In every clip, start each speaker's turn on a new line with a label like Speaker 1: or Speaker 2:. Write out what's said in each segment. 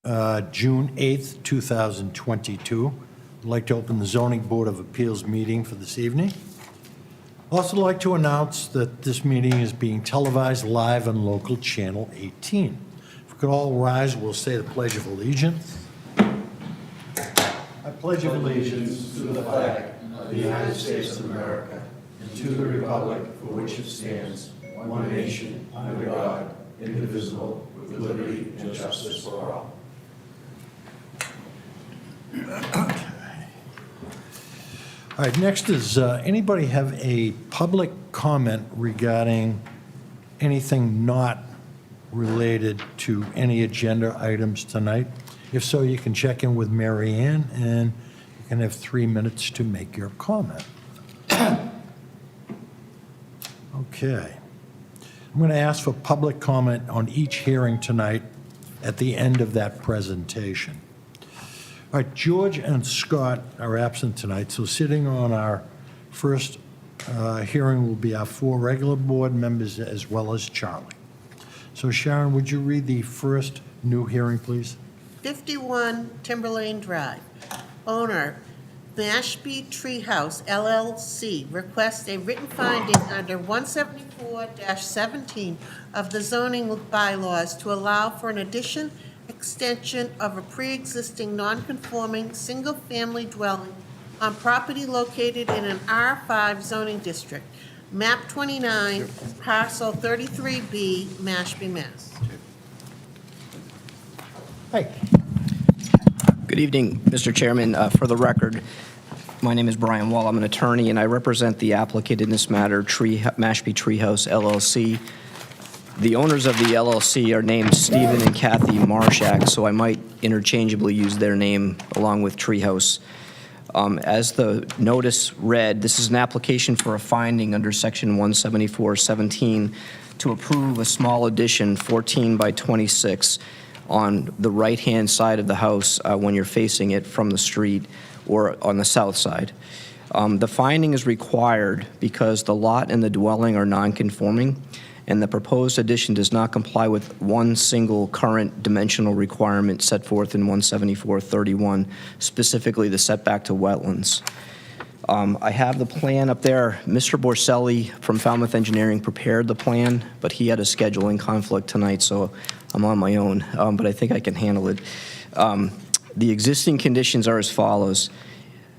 Speaker 1: June 8th, 2022. I'd like to open the Zoning Board of Appeals meeting for this evening. Also like to announce that this meeting is being televised live on local channel 18. If we could all rise, we'll say the Pledge of Allegiance. I pledge allegiance to the flag of the United States of America and to the republic for which it stands, one nation, under God, indivisible, with liberty and justice for all. All right, next is, anybody have a public comment regarding anything not related to any agenda items tonight? If so, you can check in with Mary Ann, and you can have 3 minutes to make your comment. Okay. I'm going to ask for public comment on each hearing tonight at the end of that presentation. All right, George and Scott are absent tonight, so sitting on our first hearing will be our 4 regular board members as well as Charlie. So Sharon, would you read the first new hearing, please?
Speaker 2: 51 Timberlane Drive. Owner, Ashby Treehouse LLC, requests a written finding under 174-17 of the zoning bylaws to allow for an addition, extension of a pre-existing non-conforming single-family dwelling on property located in an R5 zoning district, map 29, parcel 33B, Mashpee, Mass.
Speaker 1: Hi.
Speaker 3: Good evening, Mr. Chairman. For the record, my name is Brian Wall. I'm an attorney, and I represent the applicant in this matter, Mashpee Treehouse LLC. The owners of the LLC are named Stephen and Kathy Marshak, so I might interchangeably use their name along with Treehouse. As the notice read, this is an application for a finding under section 174-17 to approve a small addition, 14 by 26, on the right-hand side of the house when you're facing it from the street or on the south side. The finding is required because the lot and the dwelling are non-conforming, and the proposed addition does not comply with one single current dimensional requirement set forth in 174-31, specifically the setback to wetlands. I have the plan up there. Mr. Borselli from Falmouth Engineering prepared the plan, but he had a scheduling conflict tonight, so I'm on my own, but I think I can handle it. The existing conditions are as follows.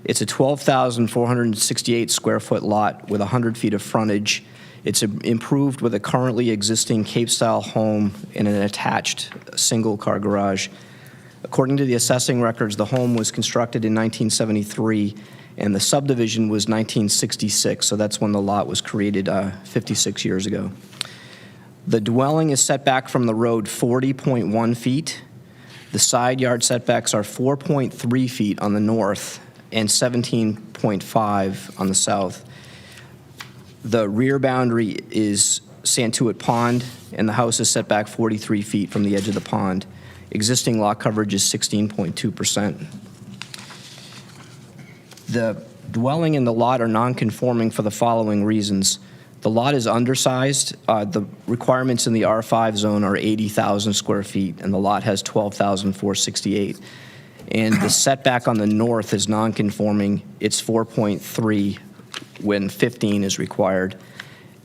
Speaker 3: It's a 12,468 square foot lot with 100 feet of frontage. It's improved with a currently existing Cape-style home and an attached single-car garage. According to the assessing records, the home was constructed in 1973, and the subdivision was 1966, so that's when the lot was created 56 years ago. The dwelling is set back from the road 40.1 feet. The side yard setbacks are 4.3 feet on the north and 17.5 on the south. The rear boundary is Santuit Pond, and the house is set back 43 feet from the edge of the pond. Existing lot coverage is 16.2%. The dwelling and the lot are non-conforming for the following reasons. The lot is undersized. The requirements in the R5 zone are 80,000 square feet, and the lot has 12,468. And the setback on the north is non-conforming. It's 4.3 when 15 is required.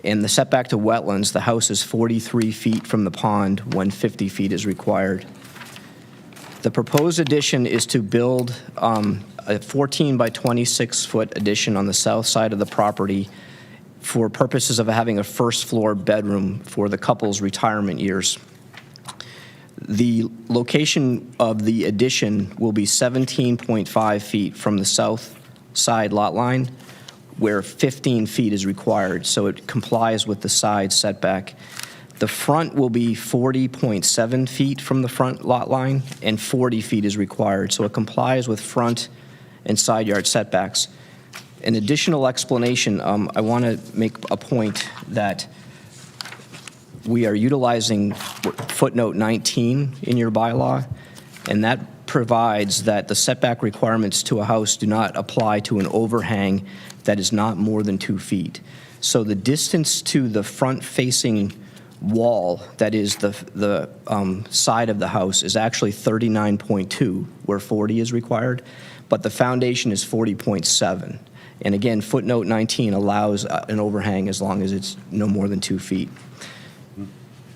Speaker 3: And the setback to wetlands, the house is 43 feet from the pond when 50 feet is required. The proposed addition is to build a 14 by 26 foot addition on the south side of the property for purposes of having a first floor bedroom for the couple's retirement years. The location of the addition will be 17.5 feet from the south side lot line, where 15 feet is required, so it complies with the side setback. The front will be 40.7 feet from the front lot line, and 40 feet is required, so it complies with front and side yard setbacks. An additional explanation, I want to make a point that we are utilizing footnote 19 in your bylaw, and that provides that the setback requirements to a house do not apply to an overhang that is not more than 2 feet. So the distance to the front-facing wall that is the side of the house is actually 39.2, where 40 is required, but the foundation is 40.7. And again, footnote 19 allows an overhang as long as it's no more than 2 feet.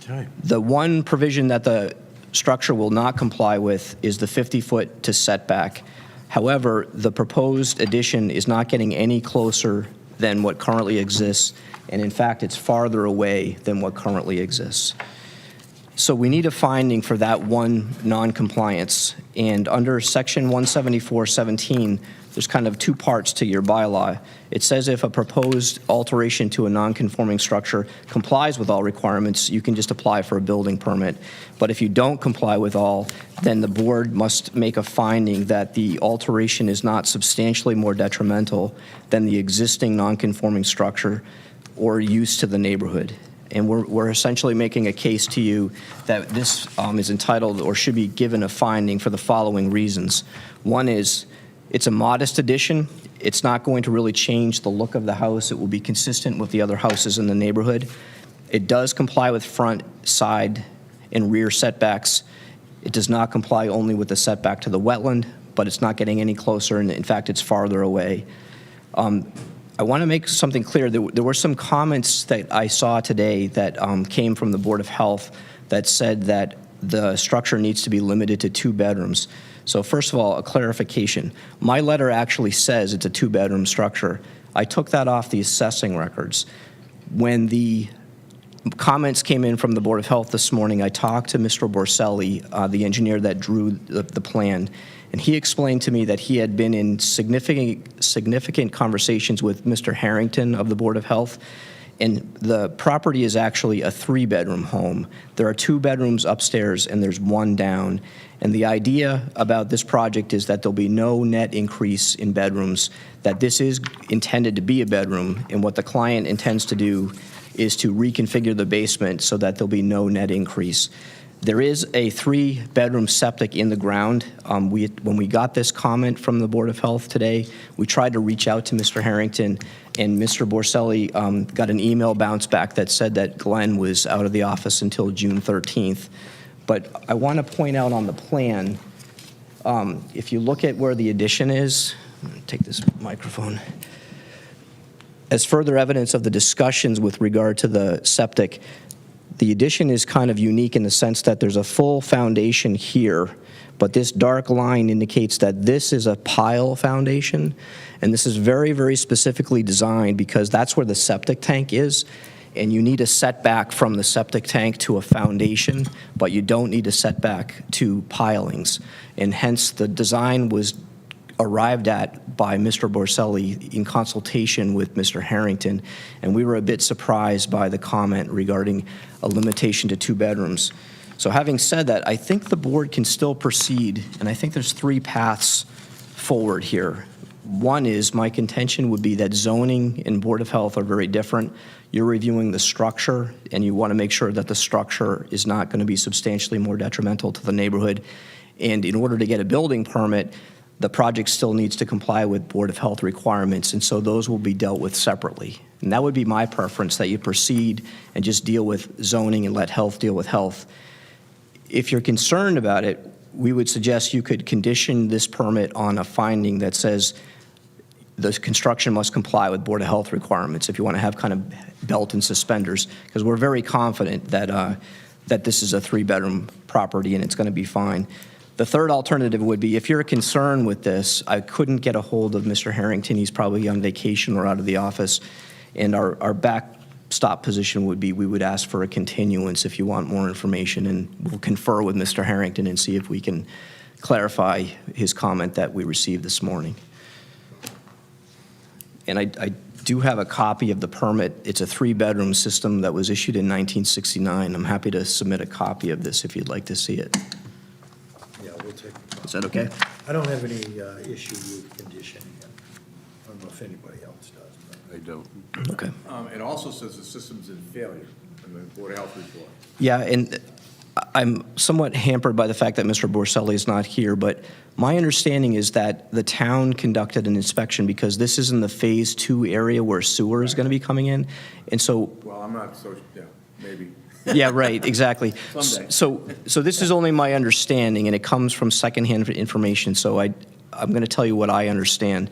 Speaker 1: Okay.
Speaker 3: The one provision that the structure will not comply with is the 50-foot to setback. However, the proposed addition is not getting any closer than what currently exists, and in fact, it's farther away than what currently exists. So we need a finding for that one non-compliance, and under section 174.17, there's kind of two parts to your bylaw. It says if a proposed alteration to a non-conforming structure complies with all requirements, you can just apply for a building permit. But if you don't comply with all, then the board must make a finding that the alteration is not substantially more detrimental than the existing non-conforming structure or use to the neighborhood. And we're essentially making a case to you that this is entitled or should be given a finding for the following reasons. One is it's a modest addition. It's not going to really change the look of the house. It will be consistent with the other houses in the neighborhood. It does comply with front, side, and rear setbacks. It does not comply only with the setback to the wetland, but it's not getting any closer, and in fact, it's farther away. I want to make something clear. There were some comments that I saw today that came from the Board of Health that said that the structure needs to be limited to 2 bedrooms. So first of all, a clarification. My letter actually says it's a 2-bedroom structure. I took that off the assessing records. When the comments came in from the Board of Health this morning, I talked to Mr. Borselli, the engineer that drew the plan, and he explained to me that he had been in significant conversations with Mr. Harrington of the Board of Health, and the property is actually a 3-bedroom home. There are 2 bedrooms upstairs and there's 1 down. And the idea about this project is that there'll be no net increase in bedrooms, that this is intended to be a bedroom, and what the client intends to do is to reconfigure the basement so that there'll be no net increase. There is a 3-bedroom septic in the ground. When we got this comment from the Board of Health today, we tried to reach out to Mr. Harrington, and Mr. Borselli got an email bounce back that said that Glenn was out of the office until June 13th. But I want to point out on the plan, if you look at where the addition is, I'm going to take this microphone. As further evidence of the discussions with regard to the septic, the addition is kind of unique in the sense that there's a full foundation here, but this dark line indicates that this is a pile foundation, and this is very, very specifically designed because that's where the septic tank is, and you need a setback from the septic tank to a foundation, but you don't need a setback to pilings, and hence the design was arrived at by Mr. Borselli in consultation with Mr. Harrington, and we were a bit surprised by the comment regarding a limitation to 2 bedrooms. So having said that, I think the board can still proceed, and I think there's 3 paths forward here. One is, my contention would be that zoning and Board of Health are very different. You're reviewing the structure, and you want to make sure that the structure is not going to be substantially more detrimental to the neighborhood. And in order to get a building permit, the project still needs to comply with Board of Health requirements, and so those will be dealt with separately. And that would be my preference, that you proceed and just deal with zoning and let health deal with health. If you're concerned about it, we would suggest you could condition this permit on a finding that says the construction must comply with Board of Health requirements, if you want to have kind of belt and suspenders, because we're very confident that, that this is a 3-bedroom property and it's going to be fine. The third alternative would be, if you're concerned with this, I couldn't get a hold of Mr. Harrington. He's probably on vacation or out of the office. And our backstop position would be, we would ask for a continuance if you want more information, and we'll confer with Mr. Harrington and see if we can clarify his comment that we received this morning. And I do have a copy of the permit. It's a 3-bedroom system that was issued in 1969. I'm happy to submit a copy of this if you'd like to see it.
Speaker 1: Yeah, we'll take it.
Speaker 3: Is that okay?
Speaker 1: I don't have any issue with conditioning it. I don't know if anybody else does. But.
Speaker 4: I don't.
Speaker 3: Okay.
Speaker 4: It also says the system's in failure in the Board of Health report.
Speaker 3: Yeah, and I'm somewhat hampered by the fact that Mr. Borselli is not here, but my understanding is that the town conducted an inspection because this is in the Phase 2 area where sewer is going to be coming in, and so...
Speaker 4: Well, I'm not so, yeah, maybe.
Speaker 3: Yeah, right, exactly.
Speaker 4: Someday.
Speaker 3: So this is only my understanding, and it comes from secondhand information, so I'm going to tell you what I understand.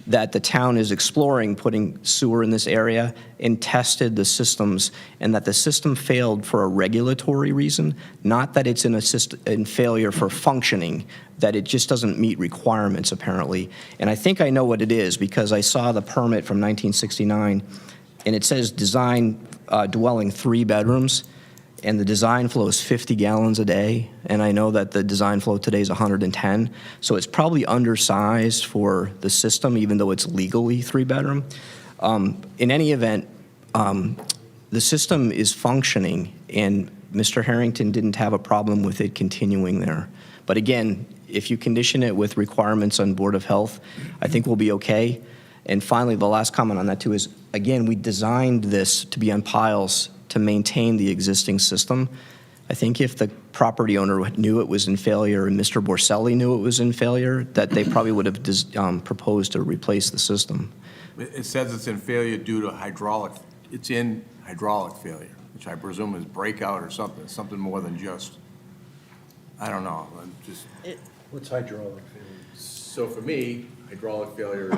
Speaker 3: That the town is exploring putting sewer in this area and tested the systems, and that the system failed for a regulatory reason, not that it's in failure for functioning, that it just doesn't meet requirements, apparently. And I think I know what it is, because I saw the permit from 1969, and it says design dwelling 3 bedrooms, and the design flow is 50 gallons a day, and I know that the design flow today is 110, so it's probably undersized for the system, even though it's legally 3-bedroom. In any event, the system is functioning, and Mr. Harrington didn't have a problem with it continuing there. But again, if you condition it with requirements on Board of Health, I think we'll be okay. And finally, the last comment on that too is, again, we designed this to be on piles to maintain the existing system. I think if the property owner knew it was in failure and Mr. Borselli knew it was in failure, that they probably would have proposed to replace the system.
Speaker 4: It says it's in failure due to hydraulic, it's in hydraulic failure, which I presume is breakout or something more than just, I don't know, I'm just.
Speaker 1: What's hydraulic failure?
Speaker 4: So for me, hydraulic failure,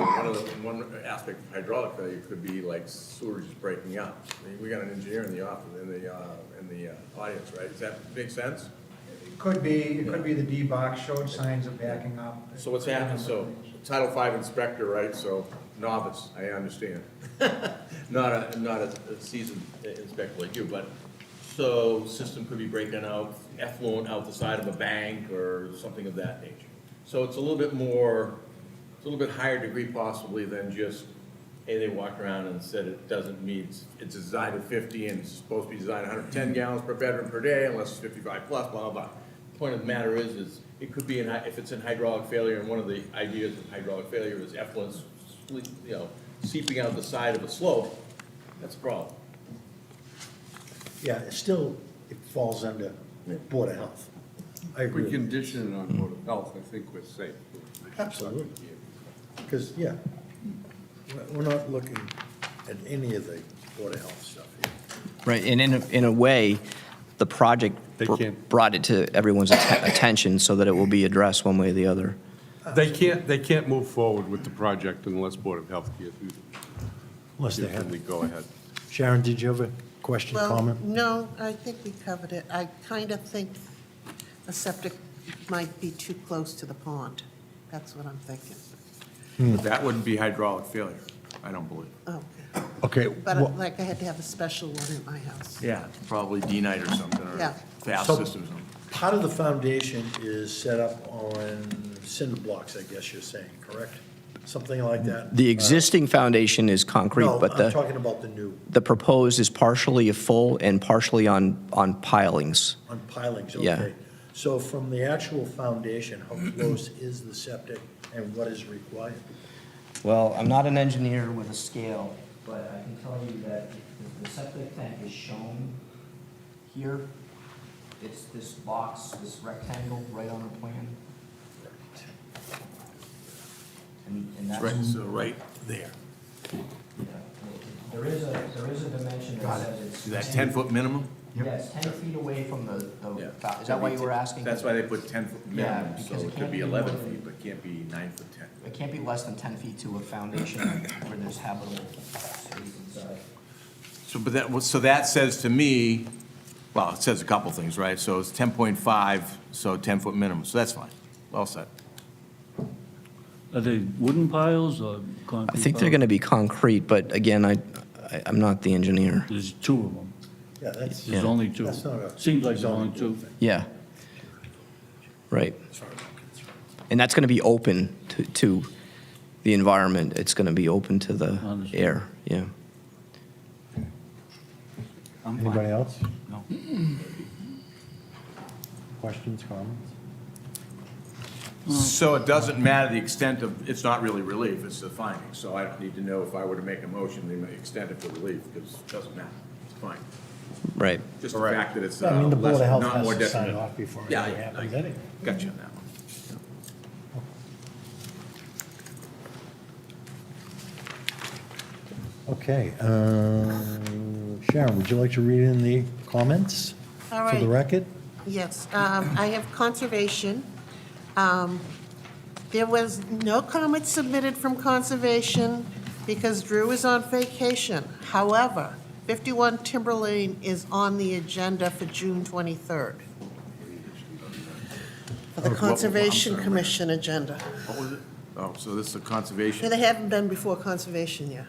Speaker 4: one aspect of hydraulic failure could be like sewage is breaking up. I mean, we got an engineer in the office, in the audience, right? Does that make sense?
Speaker 5: It could be the D-box showed signs of backing up.
Speaker 4: So what's happening, so Title V inspector, right, so novice, I understand. Not a seasoned inspector like you, but, so system could be breaking out, effluent out the side of a bank or something of that nature. So it's a little bit more, it's a little bit higher degree possibly than just, hey, they walked around and said it doesn't meet, it's designed at 50 and it's supposed to be designed 110 gallons per bedroom per day unless it's 55 plus, blah, blah, blah. The point of the matter is it could be, if it's in hydraulic failure, and one of the ideas of hydraulic failure is effluent, seeping out the side of a slope, that's a problem.
Speaker 1: Yeah, it falls under Board of Health. I agree.
Speaker 6: We condition it on Board of Health, I think we're safe.
Speaker 1: Absolutely. Because, yeah, we're not looking at any of the Board of Health stuff here.
Speaker 3: Right, and in a way, the project
Speaker 6: They can't-
Speaker 3: brought it to everyone's attention so that it will be addressed one way or the other.
Speaker 6: They can't move forward with the project unless Board of Health gives
Speaker 1: Unless they
Speaker 6: them
Speaker 1: have.
Speaker 6: the go-ahead.
Speaker 1: Sharon, did you have a question,
Speaker 2: Well,
Speaker 1: comment?
Speaker 2: no, I think we covered it. I kind of think a septic might be too close to the pond. That's what I'm thinking.
Speaker 4: That wouldn't be hydraulic failure, I don't believe.
Speaker 2: Oh,
Speaker 1: Okay,
Speaker 2: but
Speaker 1: well,
Speaker 2: like I had to have a special one in my house.
Speaker 4: Yeah, probably D-Night or something, or
Speaker 2: Yeah.
Speaker 4: fast
Speaker 1: So-
Speaker 4: systems.
Speaker 1: part of the foundation is set up on cinder blocks, I guess you're saying, correct? Something like that?
Speaker 3: The existing foundation is concrete,
Speaker 1: No,
Speaker 3: but
Speaker 1: I'm talking about the new,
Speaker 3: the proposed is partially a full and partially on pilings.
Speaker 1: on pilings,
Speaker 3: Yeah.
Speaker 1: okay. So from the actual foundation, how close is the septic and what is required?
Speaker 3: Well, I'm not an engineer with a scale, but I can tell you that the septic tank is shown here. It's this box, this rectangle right on the plan. And that's,
Speaker 4: Right, so right there.
Speaker 3: there is a dimension that says it's.
Speaker 4: Is that 10-foot minimum?
Speaker 3: Yes, 10 feet away from the,
Speaker 4: Yeah.
Speaker 3: is that why you were asking?
Speaker 4: That's why they put 10-foot
Speaker 3: Yeah,
Speaker 4: minimum, so
Speaker 3: because it
Speaker 4: it could
Speaker 3: can't
Speaker 4: be
Speaker 3: be
Speaker 4: 11
Speaker 3: more than-
Speaker 4: feet, but it can't be 9 foot 10.
Speaker 3: It can't be less than 10 feet to a foundation where there's habitable space inside.
Speaker 4: So that says to me, well, it says a couple things, right? So it's 10.5, so 10-foot minimum, so that's fine. Well said.
Speaker 7: Are they wooden piles or concrete?
Speaker 3: I think they're going to be concrete, but again, I'm not the engineer.
Speaker 7: There's 2 of them.
Speaker 1: Yeah, that's,
Speaker 7: There's only 2.
Speaker 1: that's not a.
Speaker 7: Seems like there's
Speaker 1: zoning
Speaker 7: only 2.
Speaker 1: thing.
Speaker 3: Yeah. Right. And that's going to be open to the environment. It's going to be open to the
Speaker 7: Understood.
Speaker 3: air, yeah.
Speaker 7: I'm fine.
Speaker 1: Anybody else?
Speaker 7: No.
Speaker 1: Questions, comments?
Speaker 4: So it doesn't matter the extent of, it's not really relief, it's the finding. So I don't need to know if I were to make a motion, the extent of the relief, because it doesn't matter. It's fine.
Speaker 3: Right.
Speaker 4: Just the fact that it's
Speaker 1: I mean, the Board
Speaker 4: less,
Speaker 1: of Health
Speaker 4: not more
Speaker 1: has to sign
Speaker 4: detrimental.
Speaker 1: off before
Speaker 4: Yeah,
Speaker 1: anything happens anyway.
Speaker 4: Got you on that one.
Speaker 1: Okay, Sharon, would you like to read in the comments
Speaker 2: All
Speaker 1: for the
Speaker 2: right.
Speaker 1: record?
Speaker 2: Yes, I have conservation. There was no comment submitted from conservation because Drew is on vacation. However, 51 Timberlane is on the agenda for June 23rd. For the Conservation Commission agenda.
Speaker 4: What was it? Oh, so this is a conservation.
Speaker 2: They haven't been before conservation yet.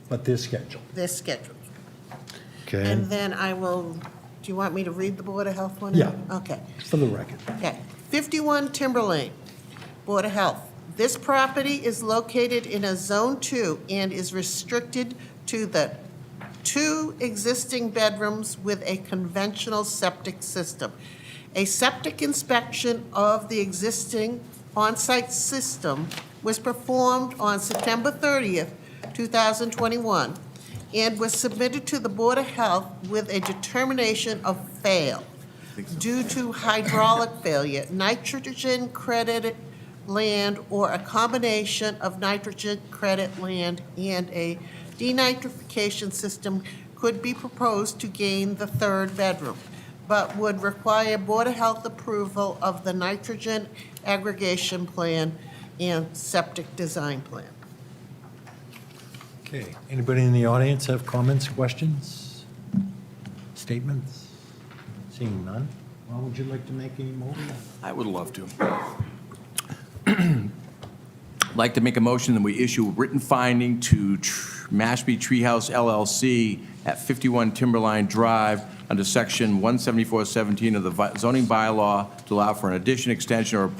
Speaker 1: But they're scheduled.
Speaker 2: They're scheduled.
Speaker 1: Okay,
Speaker 2: And then I will, do you want me to read the Board of Health one?
Speaker 1: Yeah.
Speaker 2: Okay.
Speaker 1: for the record.
Speaker 2: Okay, 51 Timberlane, Board of Health. This property is located in a Zone 2 and is restricted to the 2 existing bedrooms with a conventional septic system. A septic inspection of the existing on-site system was performed on September 30th, 2021, and was submitted to the Board of Health with a determination of fail due to hydraulic failure, nitrogen credit land, or a combination of nitrogen credit land and a denitrification system could be proposed to gain the 3rd bedroom, but would require Board of Health approval of the nitrogen aggregation plan and septic design plan.
Speaker 1: Okay, anybody in the audience have comments, questions, statements? Seeing none, well, would you like to make a motion?
Speaker 4: I would love to. I'd like to make a motion that we issue a written finding to Mashpee Treehouse LLC at 51 Timberline Drive under Section 174-17 of the zoning bylaw to allow for an addition, extension, or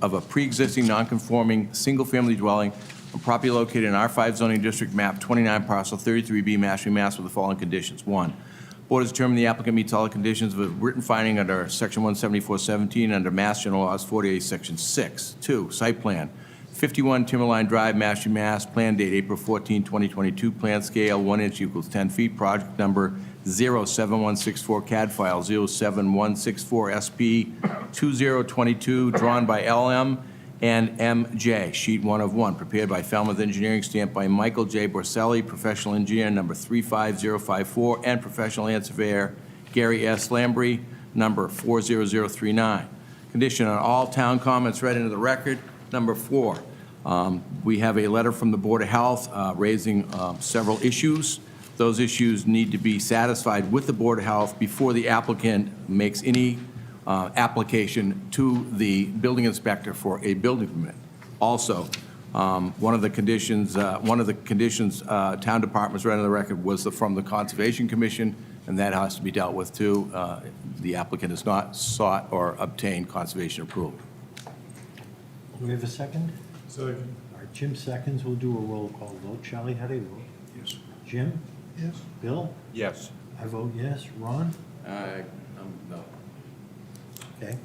Speaker 4: of a pre-existing non-conforming single-family dwelling on property located in R5 zoning district, map 29, parcel 33B, Mashpee, Mass. With the following conditions. 1, Board has determined the applicant meets all the conditions of a written finding under Section 174-17 under Mass General Laws 48, Section 6. 2, Site plan. 51 Timberline Drive, Mashpee, Mass. Plan date April 14, 2022. Plan scale 1 inch equals 10 feet. Project number 07164, CAD file 07164 SP 2022, drawn by LM and MJ, sheet 1 of 1, prepared by Falmouth Engineering, stamped by Michael J. Borselli, professional engineer, number 35054, and professional land surveyor Gary S. Lambry, number 40039. Condition on all town comments read into the record. Number 4, we have a letter from the Board of Health raising several issues. Those issues need to be satisfied with the Board of Health before the applicant makes any application to the building inspector for a building permit. Also, one of the conditions town departments read on the record was from the Conservation Commission, and that has to be dealt with too. The applicant has not sought or obtained conservation approval.
Speaker 1: Do we have a second?
Speaker 6: Second.
Speaker 1: All right, Jim seconds, we'll do a roll call vote. Charlie, how do you vote?
Speaker 6: Yes.
Speaker 1: Jim?
Speaker 5: Yes.
Speaker 1: Bill?
Speaker 6: Yes.
Speaker 1: I vote yes. Ron?
Speaker 4: No.
Speaker 1: Okay.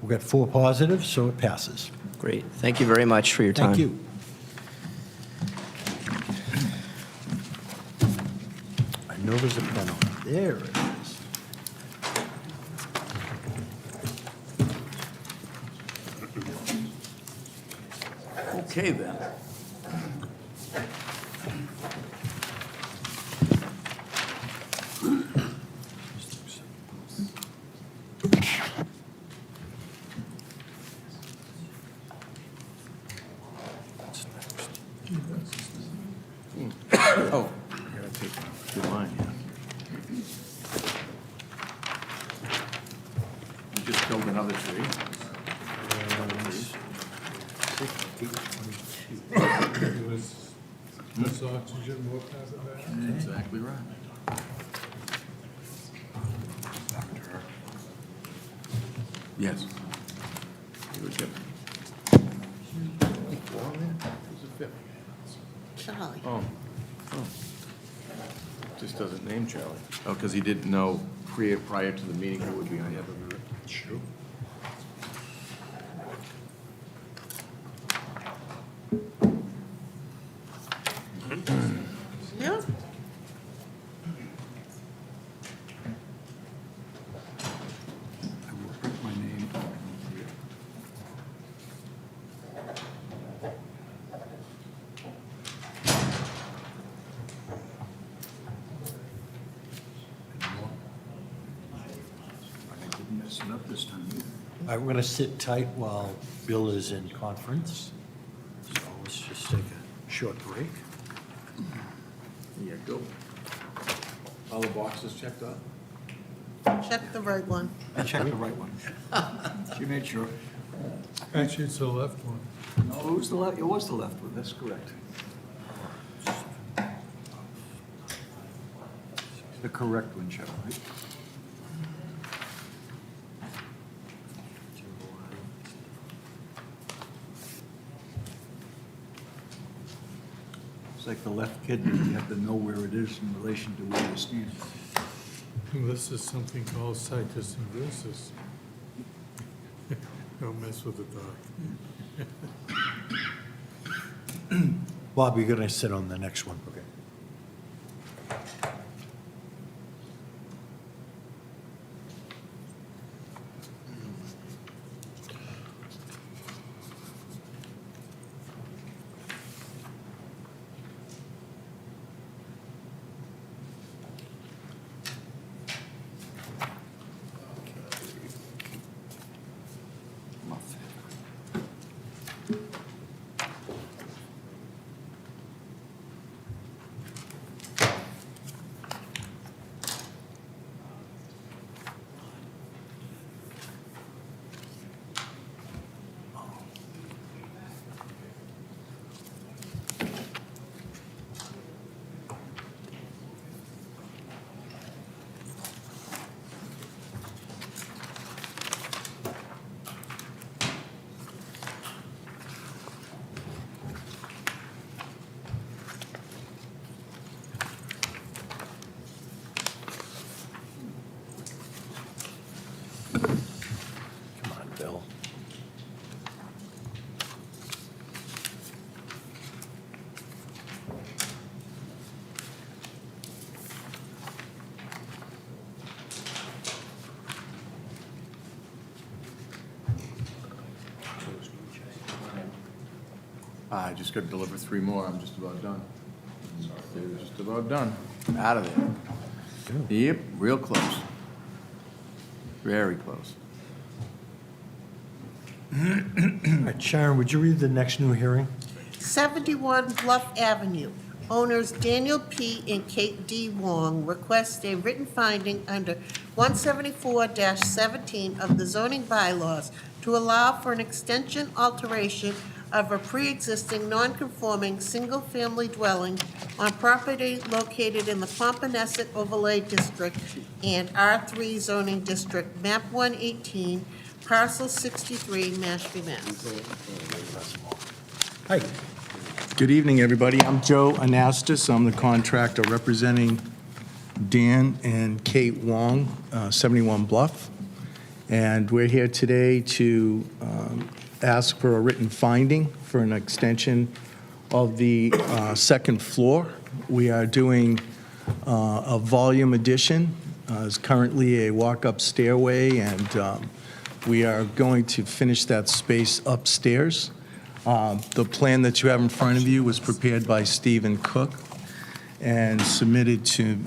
Speaker 1: We've got 4 positives, so it passes.
Speaker 3: Great. Thank you very much for your time.
Speaker 1: Thank you. I know there's a pen on it. There it is.
Speaker 4: Okay, then. Oh, I gotta take the line, yeah. You just killed another tree.
Speaker 6: Less oxygen, more carbon dioxide.
Speaker 4: Exactly right. Yes. You were good. Four on there? Who's the fifth?
Speaker 2: Charlie.
Speaker 4: Oh. Just doesn't name Charlie. Oh, because he didn't know prior to the meeting who would be on the other. Sure.
Speaker 2: Yeah?
Speaker 6: I will print my name.
Speaker 1: right, we're going to sit tight while Bill is in conference. So let's just take a short break.
Speaker 4: There you go. All the boxes checked off?
Speaker 2: Check the right one.
Speaker 5: I checked the right one. She made sure.
Speaker 6: Actually, it's the left one.
Speaker 5: No, it was the left one, that's correct. The correct one, Chuck, right? It's like the left kidney, you have to know where it is in relation to where you stand.
Speaker 6: This is something called situs inversus. Don't mess with the dog.
Speaker 1: Bob, you're going to sit on the next one. Okay. Come on, Bill.
Speaker 4: I just got to deliver 3 more. I'm just about done. They're just about done. Out of there. Yep, real close. Very close.
Speaker 1: All right, Sharon, would you read the next new hearing?
Speaker 2: 71 Bluff Avenue. Owners Daniel P. and Kate D. Wong request a written finding under 174-17 of the zoning bylaws to allow for an extension alteration of a pre-existing non-conforming single-family dwelling on property located in the Pompanesett Overlay District and R3 zoning district, map 118, parcel 63, Mashpee, Mass.
Speaker 1: Hi.
Speaker 8: Good evening, everybody. I'm Joe Anastas. I'm the contractor representing Dan and Kate Wong, 71 Bluff. And we're here today to ask for a written finding for an extension of the second floor. We are doing a volume addition. It's currently a walk-up stairway, and we are going to finish that space upstairs. The plan that you have in front of you was prepared by Stephen Cook and submitted to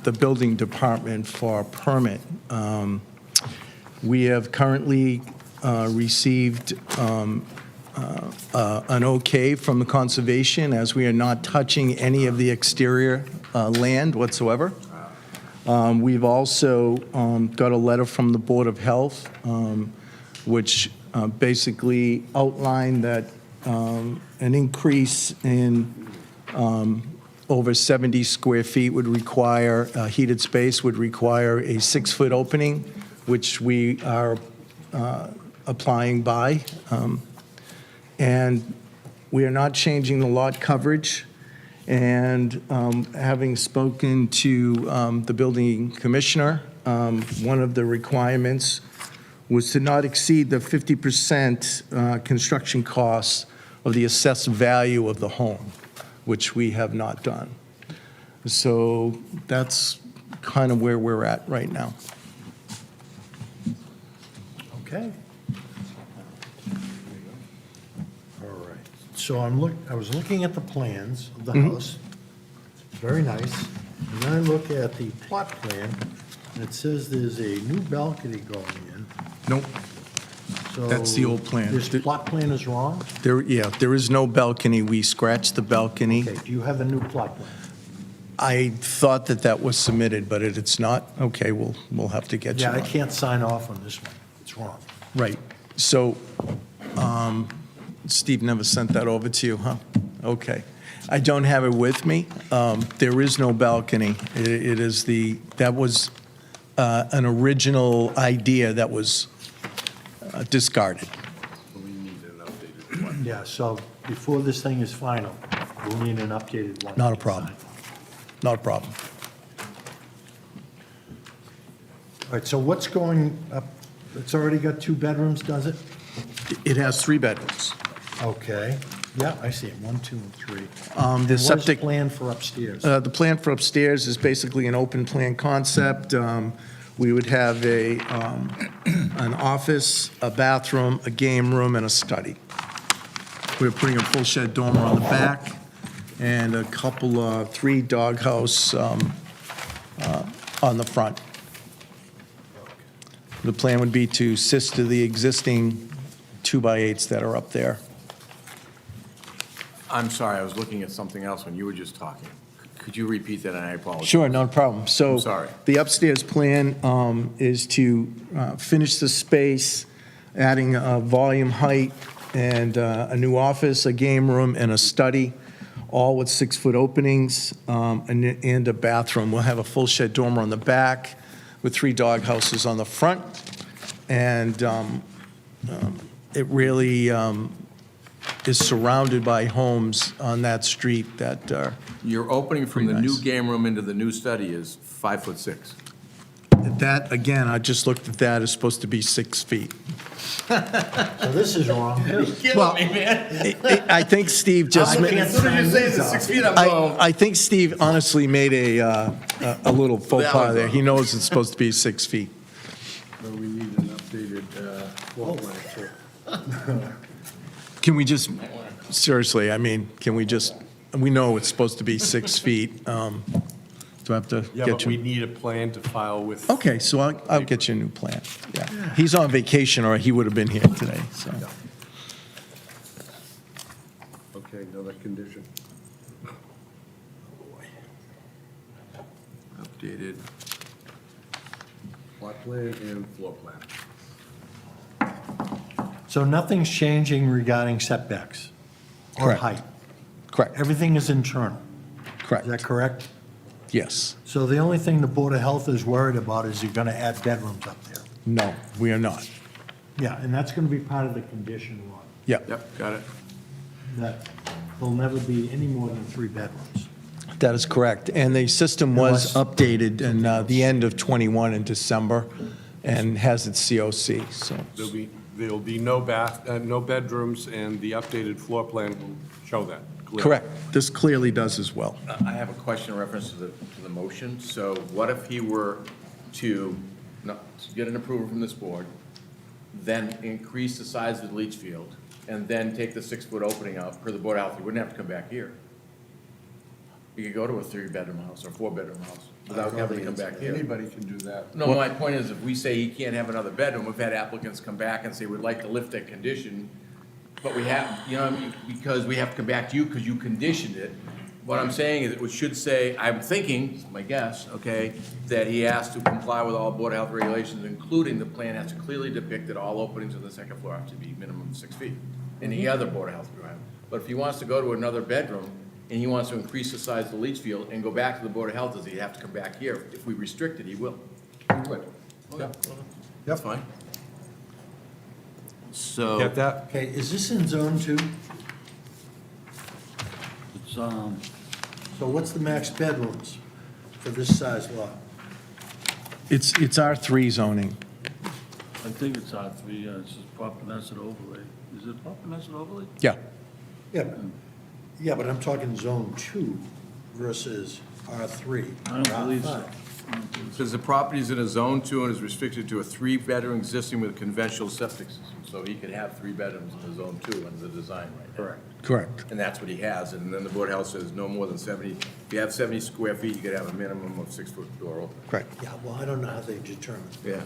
Speaker 8: the building department for a permit. We have currently received an okay from the conservation, as we are not touching any of the exterior land whatsoever. We've also got a letter from the Board of Health, which basically outlined that an increase in over 70 square feet would require, heated space would require a 6-foot opening, which we are applying by. And we are not changing the lot coverage. And having spoken to the building commissioner, one of the requirements was to not exceed the 50% construction costs of the assessed value of the home, which we have not done. So that's kind of where we're at right now.
Speaker 1: Okay. All right. So I was looking at the plans of the house. Very nice. And then I look at the plot plan, and it says there's a new balcony going in.
Speaker 8: Nope. That's the old plan.
Speaker 1: This plot plan is wrong?
Speaker 8: There is no balcony. We scratched the balcony.
Speaker 1: Okay, do you have a new plot plan?
Speaker 8: I thought that was submitted, but it's not. Okay, we'll have to get you
Speaker 1: Yeah, I
Speaker 8: one.
Speaker 1: can't sign off on this one. It's wrong.
Speaker 8: Right. So, Steve never sent that over to you, huh? Okay. I don't have it with me. There is no balcony. That was an original idea that was discarded.
Speaker 6: We need an updated one.
Speaker 1: Yeah, so before this thing is final, we'll need an updated one.
Speaker 8: Not a problem. Not a problem.
Speaker 1: All right, so what's going up, it's already got 2 bedrooms, does it?
Speaker 8: It has 3 bedrooms.
Speaker 1: Okay, yeah, I see it, 1, 2, and 3.
Speaker 8: The
Speaker 1: And what is
Speaker 8: septic.
Speaker 1: planned for upstairs?
Speaker 8: The plan for upstairs is basically an open plan concept. We would have an office, a bathroom, a game room, and a study. We're putting a full shed dormer on the back and a couple, 3 doghouse on the front. The plan would be to assist to the existing 2x8s that are up there.
Speaker 4: I'm sorry, I was looking at something else when you were just talking. Could you repeat that, and I apologize?
Speaker 8: Sure, no problem. So
Speaker 4: I'm sorry.
Speaker 8: the upstairs plan is to finish the space, adding a volume height and a new office, a game room, and a study, all with 6-foot openings and a bathroom. We'll have a full shed dormer on the back with 3 dog houses on the front. And it really is surrounded by homes on that street that are
Speaker 4: Your opening from the
Speaker 8: Pretty
Speaker 4: new
Speaker 8: nice.
Speaker 4: game room into the new study is 5'6".
Speaker 8: That, again, I just looked at that, is supposed to be 6 feet.
Speaker 1: So this is wrong, too.
Speaker 8: Well, I think Steve just,
Speaker 1: I can't sign these off.
Speaker 4: feet, I'm
Speaker 8: I think Steve honestly made a little faux
Speaker 4: That
Speaker 8: pas
Speaker 4: was
Speaker 8: there.
Speaker 4: all.
Speaker 8: He knows it's supposed to be 6 feet.
Speaker 6: So we need an updated floor plan, too.
Speaker 8: Can we just, seriously, I mean, can we just, we know it's supposed to be 6 feet. Do I have to
Speaker 6: Yeah,
Speaker 8: get
Speaker 6: but we
Speaker 8: you?
Speaker 6: need a plan to file with.
Speaker 8: Okay, so I'll get you a new plan. Yeah. He's on vacation, or he would have been here today, so.
Speaker 6: Okay, another condition. Updated plot plan and floor plan.
Speaker 1: So nothing's changing regarding setbacks or
Speaker 8: Correct.
Speaker 1: height?
Speaker 8: Correct,
Speaker 1: Everything is internal, is that
Speaker 8: correct.
Speaker 1: correct?
Speaker 8: Yes.
Speaker 1: So the only thing the Board of Health is worried about is you're going to add bedrooms up there.
Speaker 8: No, we are not.
Speaker 1: Yeah, and that's going to be part of the condition, Ron,
Speaker 8: Yep,
Speaker 4: Yep, got it.
Speaker 1: that there'll never be any more than 3 bedrooms.
Speaker 8: that is correct. And the system was updated in the end of '21 in December and has its COC, so.
Speaker 6: There'll be no no bedrooms, and the updated floor plan will show that clearly.
Speaker 8: Correct. This clearly does as well.
Speaker 4: I have a question in reference to the motion. So what if he were to get an approval from this board, then increase the size of the leach field, and then take the 6-foot opening out per the Board of Health? He wouldn't have to come back here. He could go to a 3-bedroom house or 4-bedroom house without having to come back here.
Speaker 6: Anybody can do that.
Speaker 4: No, my point is, if we say he can't have another bedroom, we've had applicants come back and say, we'd like to lift that condition, but we have, you know what I mean, because we have to come back to you because you conditioned it. What I'm saying is, it should say, I'm thinking, my guess, okay, that he has to comply with all Board of Health regulations, including the plan has to clearly depict that all openings on the second floor have to be minimum 6 feet. Any other Board of Health requirement. But if he wants to go to another bedroom, and he wants to increase the size of the leach field and go back to the Board of Health, does he have to come back here? If we restrict it, he will.
Speaker 6: He would.
Speaker 4: That's fine. So.
Speaker 6: Get that?
Speaker 1: Okay, is this in Zone 2?
Speaker 7: It's,
Speaker 1: So what's the max bedrooms for this size lot?
Speaker 8: It's R3 zoning.
Speaker 7: I think it's R3, yeah, it's just Papaneset overlay. Is it Papaneset overlay?
Speaker 8: Yeah.
Speaker 1: Yeah, but I'm talking Zone 2 versus R3.
Speaker 7: I don't believe so.
Speaker 1: R5.
Speaker 4: Says the property is in a zone 2 and is restricted to a 3-bedroom existing with conventional septic system. So he could have 3 bedrooms in the zone 2 under the design right now. Correct.
Speaker 8: Correct.
Speaker 4: And that's what he has, and then the Board of Health says no more than 70, if you have 70 square feet, you could have a minimum of 6-foot door open.
Speaker 8: Correct.
Speaker 1: Yeah, well, I don't know how they determine.
Speaker 4: Yeah.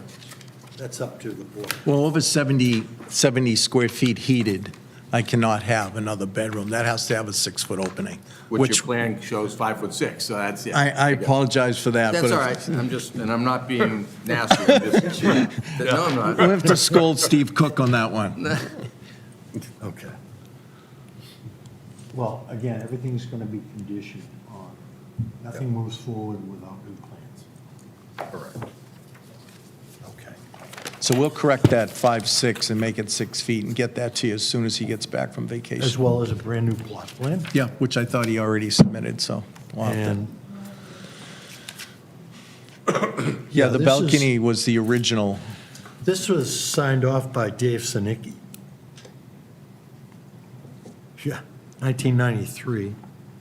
Speaker 1: That's up to the board.
Speaker 8: Well, over 70 square feet heated, I cannot have another bedroom. That has to have a 6-foot opening.
Speaker 4: Which your plan shows 5'6", so that's, yeah.
Speaker 8: I apologize for that.
Speaker 4: That's
Speaker 8: but
Speaker 4: all
Speaker 8: if-
Speaker 4: right, and I'm not being nasty, I'm just, no, I'm
Speaker 8: We'll
Speaker 4: not.
Speaker 8: have to scold Steve Cook on that one.
Speaker 1: Okay. Well, again, everything's going to be conditioned on, nothing moves forward without new plans.
Speaker 4: Correct.
Speaker 1: Okay.
Speaker 8: So we'll correct that 5'6" and make it 6 feet and get that to you as soon as he gets back from
Speaker 1: As
Speaker 8: vacation.
Speaker 1: well as a brand-new plot plan.
Speaker 8: Yeah, which I thought he already submitted, so. we'll have to-
Speaker 1: And
Speaker 8: Yeah, the
Speaker 1: this is-
Speaker 8: balcony was the original.
Speaker 1: this was signed off by Dave Sinicki. Yeah, 1993.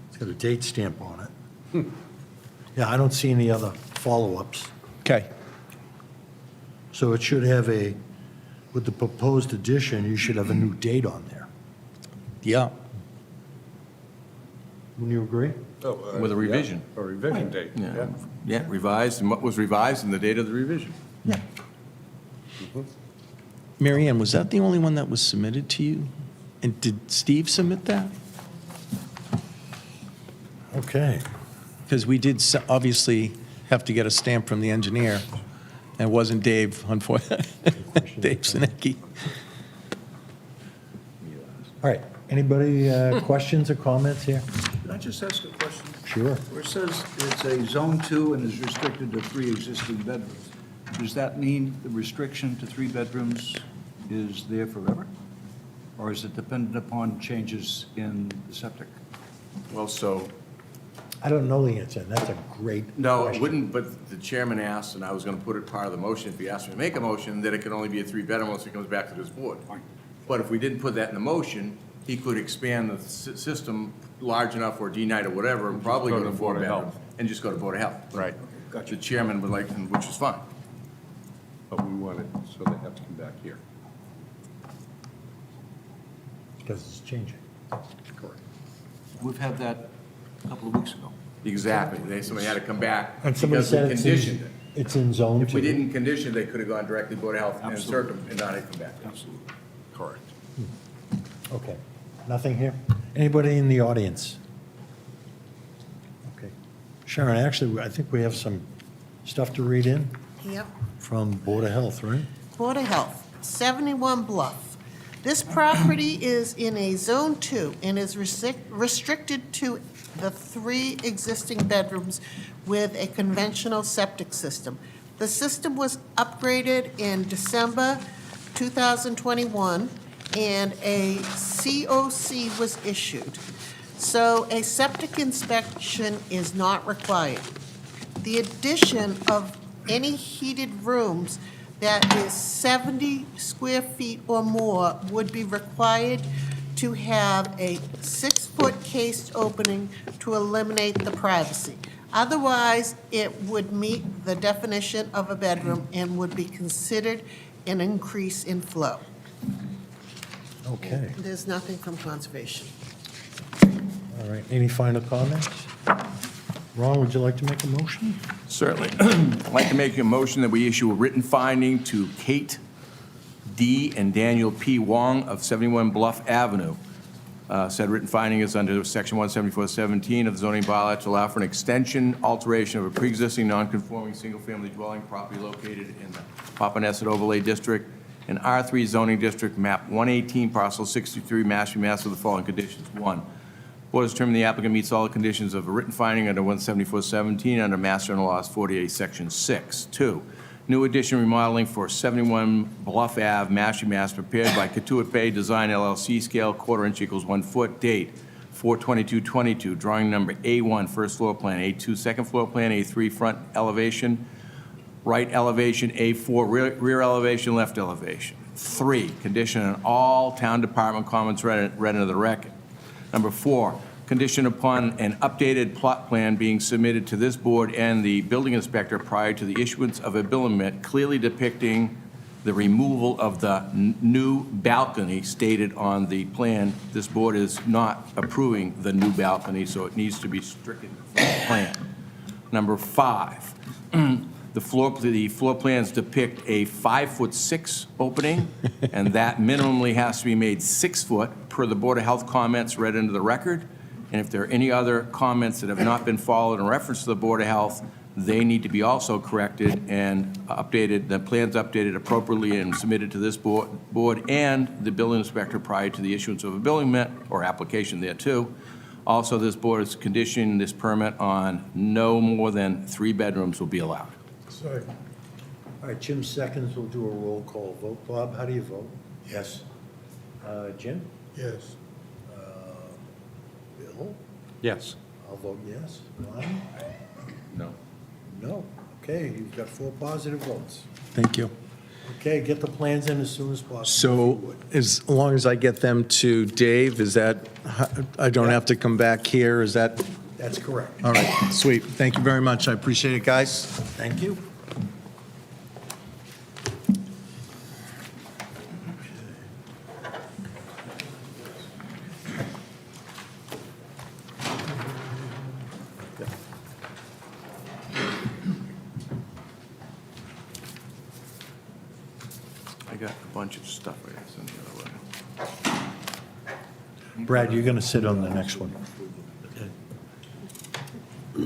Speaker 1: It's got a date stamp on it. Yeah, I don't see any other follow-ups.
Speaker 8: Okay.
Speaker 1: So it should have a, with the proposed addition, you should have a new date on there.
Speaker 8: Yeah.
Speaker 1: Wouldn't you agree?
Speaker 4: With a revision.
Speaker 6: A revision date, yeah.
Speaker 4: Yeah, revised, and what was revised and the date of the revision.
Speaker 1: Yeah.
Speaker 8: Mary Ann, was that the only one that was submitted to you? And did Steve submit that?
Speaker 1: Okay.
Speaker 8: Because we did obviously have to get a stamp from the engineer. And it wasn't Dave, unfortunately. Dave Sinicki.
Speaker 1: All right. Anybody, questions or comments here?
Speaker 9: Can I just ask a question?
Speaker 1: Sure.
Speaker 9: Where it says it's a Zone 2 and is restricted to 3 existing bedrooms, does that mean the restriction to 3 bedrooms is there forever? Or is it dependent upon changes in the septic?
Speaker 4: Well, so,
Speaker 1: I don't know the answer, and that's a great
Speaker 4: no, it
Speaker 1: question.
Speaker 4: wouldn't, but the chairman asked, and I was gonna put it part of the motion, if he asked me to make a motion, that it can only be a 3-bedroom once it comes back to this board. But if we didn't put that in the motion, he could expand the system large enough or D-night or whatever, and probably go to 4
Speaker 6: Board of Health.
Speaker 4: bedrooms, and just go to Board of Health.
Speaker 6: Right.
Speaker 4: The chairman would like, which is fine.
Speaker 6: But we want it, so they have to come back here.
Speaker 1: Because it's changing.
Speaker 6: Correct.
Speaker 9: We've had that a couple of weeks ago.
Speaker 4: Exactly, somebody had to come back
Speaker 1: And somebody
Speaker 4: because we
Speaker 1: said
Speaker 4: conditioned it.
Speaker 1: it's in zone 2.
Speaker 4: If we didn't condition, they could have gone directly to Board of Health and
Speaker 9: Absolutely.
Speaker 4: and not have come back.
Speaker 9: Absolutely.
Speaker 6: Correct.
Speaker 1: Okay. Nothing here? Anybody in the audience? Okay. Sharon, actually, I think we have some stuff to read in
Speaker 2: Yep.
Speaker 1: from Board of Health, right?
Speaker 2: Board of Health, 71 Bluff. This property is in a Zone 2 and is restricted to the 3 existing bedrooms with a conventional septic system. The system was upgraded in December 2021, and a COC was issued. So a septic inspection is not required. The addition of any heated rooms that is 70 square feet or more would be required to have a 6-foot cased opening to eliminate the privacy. Otherwise, it would meet the definition of a bedroom and would be considered an increase in flow.
Speaker 1: Okay.
Speaker 2: There's nothing from conservation.
Speaker 1: All right. Any final comments? Ron, would you like to make a motion?
Speaker 4: Certainly. I'd like to make a motion that we issue a written finding to Kate D. and Daniel P. Wong of 71 Bluff Avenue. Said written finding is under Section 174-17 of the zoning bylaw to allow for an extension, alteration of a pre-existing non-conforming single-family dwelling property located in the Papaneset Overlay District, an R3 zoning district, map 118, parcel 63, Mashpee, Mass. With the following conditions. 1, board has determined the applicant meets all the conditions of a written finding under 174-17 under Mass General Laws 48, Section 6. 2, new addition remodeling for 71 Bluff Ave, Mashpee, Mass. Prepared by Katuitt Bay Design LLC, scale 1/4 inch equals 1 foot, date 4/22/22, drawing number A1, first floor plan, A2, second floor plan, A3, front elevation, right elevation, A4, rear elevation, left elevation. 3, condition on all town department comments read into the record. Number 4, condition upon an updated plot plan being submitted to this board and the building inspector prior to the issuance of a building permit clearly depicting the removal of the new balcony stated on the plan. This board is not approving the new balcony, so it needs to be stricken from the plan. Number 5, The floor plans depict a 5'6" opening, and that minimally has to be made 6 foot per the Board of Health comments read into the record. And if there are any other comments that have not been followed in reference to the Board of Health, they need to be also corrected and updated, the plans updated appropriately and submitted to this board and the building inspector prior to the issuance of a building permit or application thereto. Also, this board is conditioning this permit on no more than 3 bedrooms will be allowed.
Speaker 1: Sorry. All right, Jim seconds, we'll do a roll call vote. Bob, how do you vote? Yes. Jim? Yes. Bill?
Speaker 6: Yes.
Speaker 1: I'll vote yes. Ron?
Speaker 4: No.
Speaker 1: No. Okay, you've got 4 positive votes.
Speaker 8: Thank you.
Speaker 1: Okay, get the plans in as soon as possible.
Speaker 8: So as long as I get them to Dave, is that, I don't have to come back here, is that,
Speaker 1: That's correct.
Speaker 8: all right, sweet. Thank you very much. I appreciate it, guys.
Speaker 1: Thank you.
Speaker 4: I got a bunch of stuff I gotta send the other way.
Speaker 1: Brad, you're going to sit on the next one.
Speaker 6: I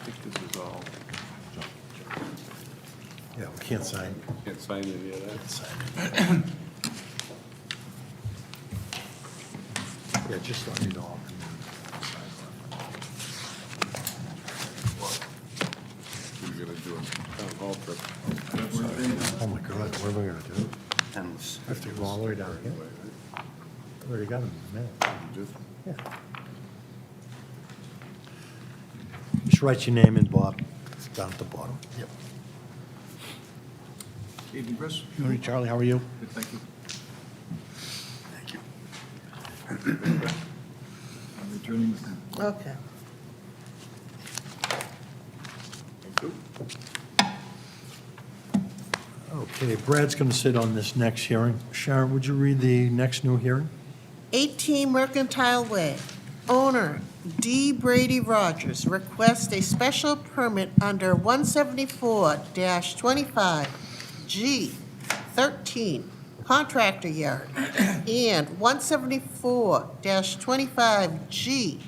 Speaker 6: think this is all.
Speaker 1: Yeah, we can't sign.
Speaker 6: Can't sign any of that.
Speaker 1: Sign it. Yeah, just let me know.
Speaker 6: We're gonna do a town hall trip.
Speaker 1: Oh, my God, what are we going to do? I have to go all the way down here. I already got them in the mail. Yeah. Just write your name in, Bob. It's down at the bottom. Yep.
Speaker 9: Evening, Chris.
Speaker 10: Good morning, Charlie, how are you?
Speaker 9: Good, thank you.
Speaker 10: Thank you.
Speaker 9: I'm returning with them.
Speaker 2: Okay.
Speaker 1: Okay, Brad's going to sit on this next hearing. Sharon, would you read the next new hearing?
Speaker 2: 18 Mercantile Way. Owner D. Brady Rogers requests a special permit under 174-25G 13 Contractor Yard and 174-25G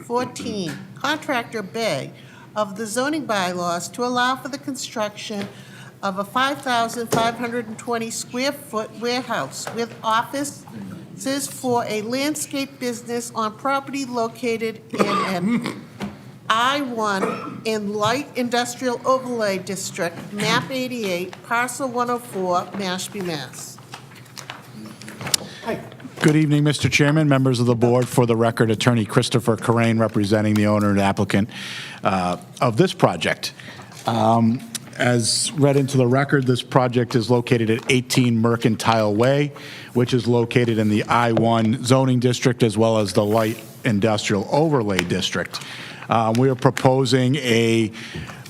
Speaker 2: 14 Contractor Bay of the zoning bylaws to allow for the construction of a 5,520 square foot warehouse with offices for a landscape business on property located in an I-1 in Light Industrial Overlay District, map 88, parcel 104, Mashpee, Mass.
Speaker 10: Good evening, Mr. Chairman, members of the board. For the record, Attorney Christopher Corain, representing the owner and applicant of this project. As read into the record, this project is located at 18 Mercantile Way, which is located in the I-1 zoning district as well as the Light Industrial Overlay District. We are proposing a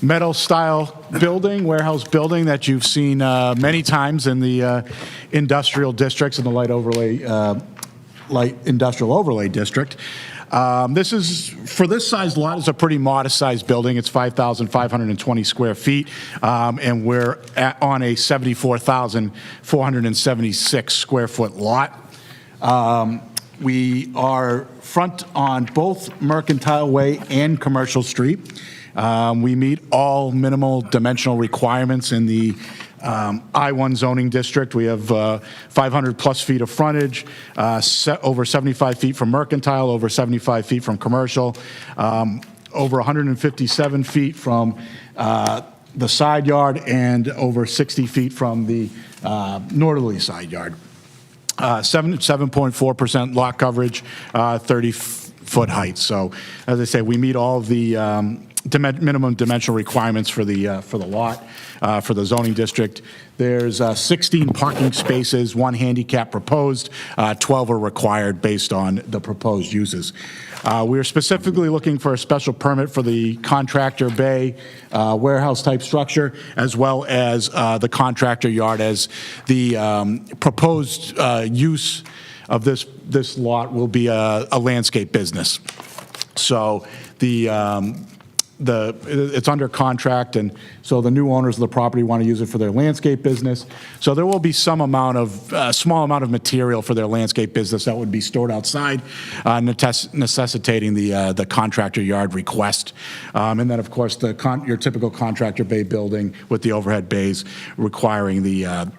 Speaker 10: metal-style building, warehouse building that you've seen many times in the industrial districts and the Light Industrial Overlay District. This is, for this size lot, it's a pretty modest-sized building. It's 5,520 square feet, and we're on a 74,476 square foot lot. We are front on both Mercantile Way and Commercial Street. We meet all minimal dimensional requirements in the I-1 zoning district. We have 500-plus feet of frontage, over 75 feet from Mercantile, over 75 feet from Commercial, over 157 feet from the side yard, and over 60 feet from the northerly side yard. 7.4% lot coverage, 30-foot height. So, as I say, we meet all of the minimum dimensional requirements for the lot, for the zoning district. There's 16 parking spaces, 1 handicap proposed, 12 are required based on the proposed uses. We're specifically looking for a special permit for the contractor bay warehouse-type structure, as well as the contractor yard, as the proposed use of this lot will be a landscape business. So it's under contract, and so the new owners of the property want to use it for their landscape business. So there will be some amount of, small amount of material for their landscape business that would be stored outside, necessitating the contractor yard request. And then, of course, your typical contractor bay building with the overhead bays requiring the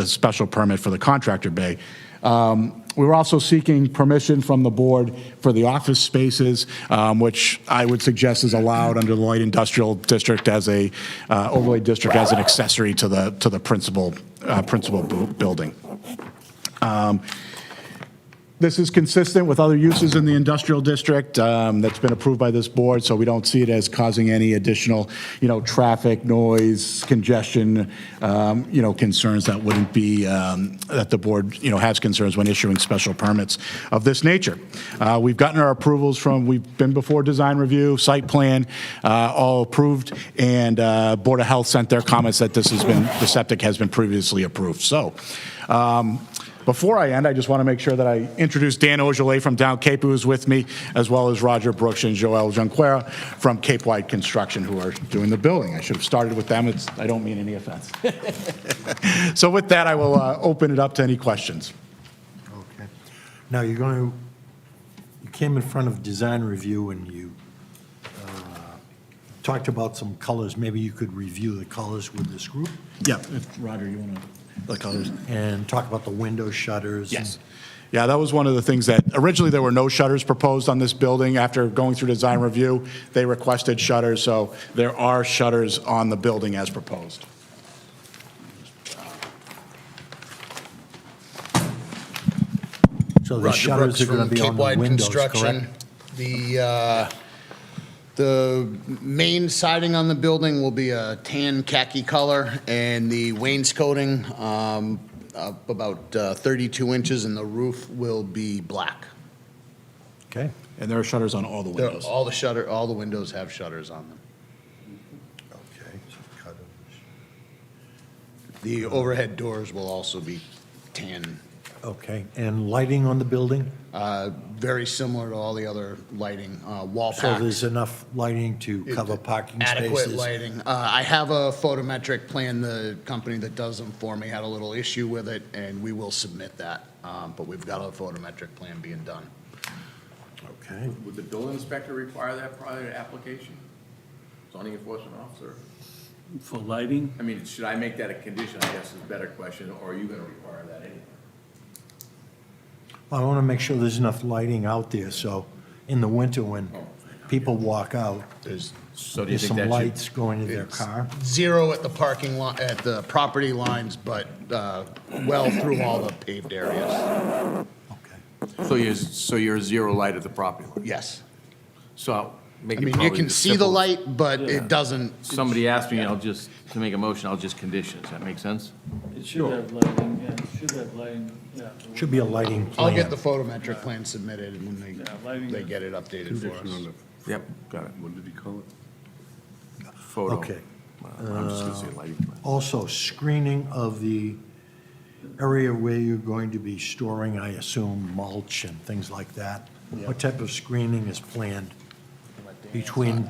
Speaker 10: special permit for the contractor bay. We were also seeking permission from the board for the office spaces, which I would suggest is allowed under the light industrial district as a overlay district as an accessory to the principal building. This is consistent with other uses in the industrial district that's been approved by this board, so we don't see it as causing any additional, traffic, noise, congestion, concerns that wouldn't be, that the board, has concerns when issuing special permits of this nature. We've gotten our approvals we've been before design review, site plan, all approved, and Board of Health sent their comments that the septic has been previously approved. So, before I end, I just want to make sure that I introduce Dan Ogilvie from Down Cape, who is with me, as well as Roger Brooks and Joel Junquera from Cape Wide Construction, who are doing the building. I should have started with them. I don't mean any offense. So with that, I will open it up to any questions.
Speaker 1: Okay. Now, you came in front of design review and you talked about some colors. Maybe you could review the colors with this group?
Speaker 10: Yeah, if Roger, you want to, the colors?
Speaker 1: And talk about the window shutters?
Speaker 10: Yes. Yeah, that was one of the things that, originally there were no shutters proposed on this building. After going through design review, they requested shutters, so there are shutters on the building as proposed.
Speaker 1: So the
Speaker 11: Roger
Speaker 1: shutters
Speaker 11: Brooks
Speaker 1: are going
Speaker 11: from
Speaker 1: to be
Speaker 11: Cape
Speaker 1: on the
Speaker 11: Wide
Speaker 1: windows,
Speaker 11: Construction.
Speaker 1: correct?
Speaker 11: The main siding on the building will be a tan khaki color, and the wainscoting up about 32 inches, and the roof will be black.
Speaker 1: Okay.
Speaker 10: And there are shutters on all the windows.
Speaker 11: All the windows have shutters on them.
Speaker 1: Okay.
Speaker 11: The overhead doors will also be tan.
Speaker 1: Okay. And lighting on the building?
Speaker 11: Very similar to all the other lighting, wall
Speaker 1: So
Speaker 11: packs.
Speaker 1: there's enough lighting to cover parking spaces?
Speaker 11: Adequate lighting. I have a photometric plan. The company that does them for me had a little issue with it, and we will submit that. But we've got a photometric plan being done.
Speaker 1: Okay.
Speaker 4: Would the building inspector require that prior to application? Zoning enforcement officer?
Speaker 7: For lighting?
Speaker 4: I mean, should I make that a condition, I guess is a better question, or are you gonna require that anyway?
Speaker 1: Well, I want to make sure there's enough lighting out there, so in the winter when people walk out,
Speaker 4: So do you
Speaker 1: there's
Speaker 4: think
Speaker 1: some
Speaker 4: that should?
Speaker 1: lights going to their car?
Speaker 11: Zero at the parking lot, at the property lines, but well through all the paved areas.
Speaker 1: Okay.
Speaker 4: So you're zero light at the property line?
Speaker 11: Yes.
Speaker 4: So make
Speaker 11: I
Speaker 4: it
Speaker 11: mean, you
Speaker 4: probably
Speaker 11: can
Speaker 4: the
Speaker 11: see the
Speaker 4: simplest-
Speaker 11: light, but it doesn't.
Speaker 4: Somebody asked me, to make a motion, I'll just condition. Does that make sense?
Speaker 7: It should have lighting, yeah, it should have lighting, yeah.
Speaker 1: Should be a lighting plan.
Speaker 11: I'll get the photometric plan submitted and when
Speaker 7: Yeah, lighting
Speaker 11: they
Speaker 7: is-
Speaker 11: get it updated for us.
Speaker 4: Yep, got it.
Speaker 6: What did he call it?
Speaker 4: Photo.
Speaker 1: Okay.
Speaker 4: Well, I'm just gonna say lighting plan.
Speaker 1: Also, screening of the area where you're going to be storing, I assume, mulch and things like that. What type of screening is planned between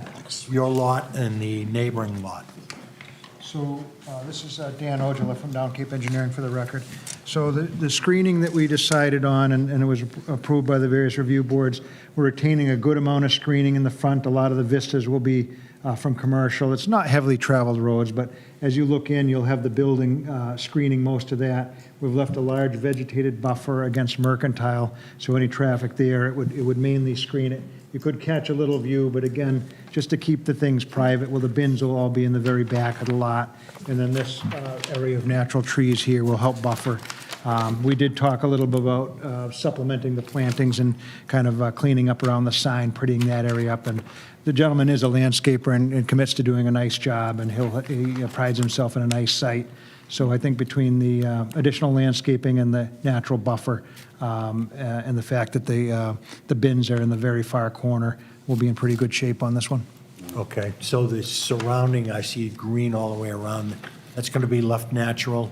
Speaker 1: your lot and the neighboring lot?
Speaker 5: So this is Dan Ogilvie from Down Cape Engineering for the record. So the screening that we decided on, and it was approved by the various review boards, we're retaining a good amount of screening in the front. A lot of the vistas will be from commercial. It's not heavily traveled roads, but as you look in, you'll have the building screening most of that. We've left a large vegetated buffer against Mercantile, so any traffic there, it would mainly screen it. You could catch a little view, but again, just to keep the things private, well, the bins will all be in the very back of the lot. And then this area of natural trees here will help buffer We did talk a little bit about supplementing the plantings and kind of cleaning up around the sign, prettying that area up. And the gentleman is a landscaper and commits to doing a nice job, and he prides himself in a nice site. So I think between the additional landscaping and the natural buffer, and the fact that the bins are in the very far corner, we'll be in pretty good shape on this one.
Speaker 1: Okay, so the surrounding, I see green all the way around, that's going to be left natural?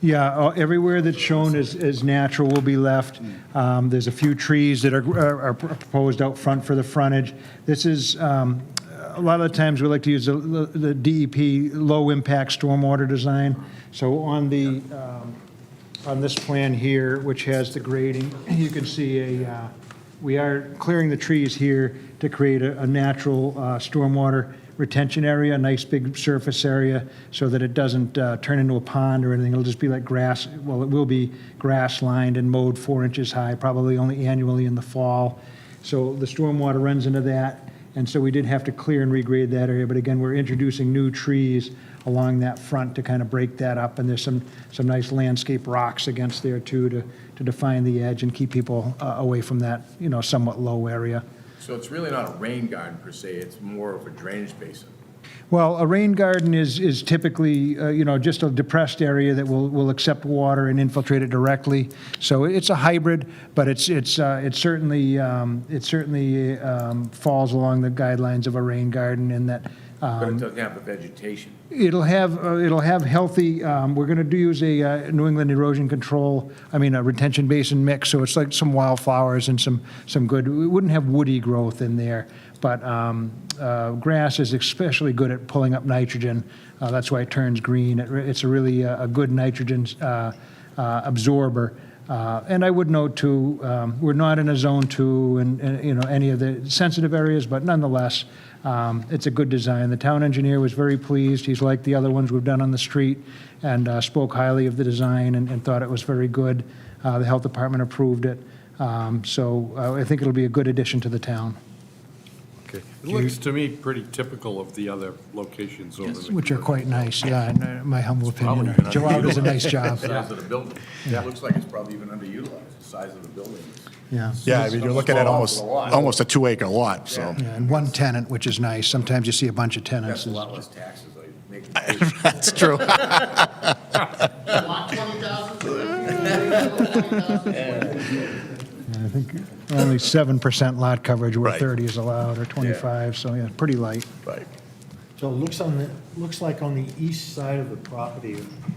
Speaker 5: Yeah, everywhere that's shown as natural will be left. There's a few trees that are proposed out front for the frontage. This is, a lot of the times we like to use the DEP low-impact stormwater design. So on this plan here, which has the grading, you can see we are clearing the trees here to create a natural stormwater retention area, a nice big surface area, so that it doesn't turn into a pond or anything. It'll just be like grass. Well, it will be grass lined and mowed 4 inches high, probably only annually in the fall. So the stormwater runs into that, and so we did have to clear and regrade that area. But again, we're introducing new trees along that front to kind of break that up, and there's some nice landscape rocks against there too to define the edge and keep people away from that, somewhat low area.
Speaker 4: So it's really not a rain garden per se, it's more of a drainage basin.
Speaker 5: Well, a rain garden is typically, just a depressed area that will accept water and infiltrate it directly. So it's a hybrid, but it certainly falls along the guidelines of a rain garden in that.
Speaker 4: But it doesn't have the vegetation.
Speaker 5: It'll have healthy. We're going to use a New England erosion control. A retention basin mix. So it's like some wildflowers and some good. We wouldn't have woody growth in there, but grass is especially good at pulling up nitrogen. That's why it turns green. It's a really a good nitrogen absorber. And I would note too, we're not in a zone 2 and any of the sensitive areas, but nonetheless, it's a good design. The town engineer was very pleased. He's liked the other ones we've done on the street and spoke highly of the design and thought it was very good. The health department approved it. So I think it'll be a good addition to the town.
Speaker 6: It looks to me pretty typical of the other locations over there.
Speaker 5: Which are quite nice, yeah, in my humble
Speaker 6: Probably
Speaker 5: opinion.
Speaker 6: even
Speaker 5: Joao does a nice job.
Speaker 4: The size of the building. It looks like it's probably even underutilized, the size of the building.
Speaker 5: Yeah.
Speaker 10: Yeah, you're looking at almost a 2-acre lot, so.
Speaker 5: Yeah, and one tenant, which is nice. Sometimes you see a bunch of tenants.
Speaker 4: That's a lot less taxes, I make.
Speaker 10: That's true.
Speaker 5: I think only 7% lot coverage where
Speaker 10: Right.
Speaker 5: 30 is allowed, or 25, so yeah, pretty light.
Speaker 10: Right.
Speaker 1: So it looks like on the east side of the property,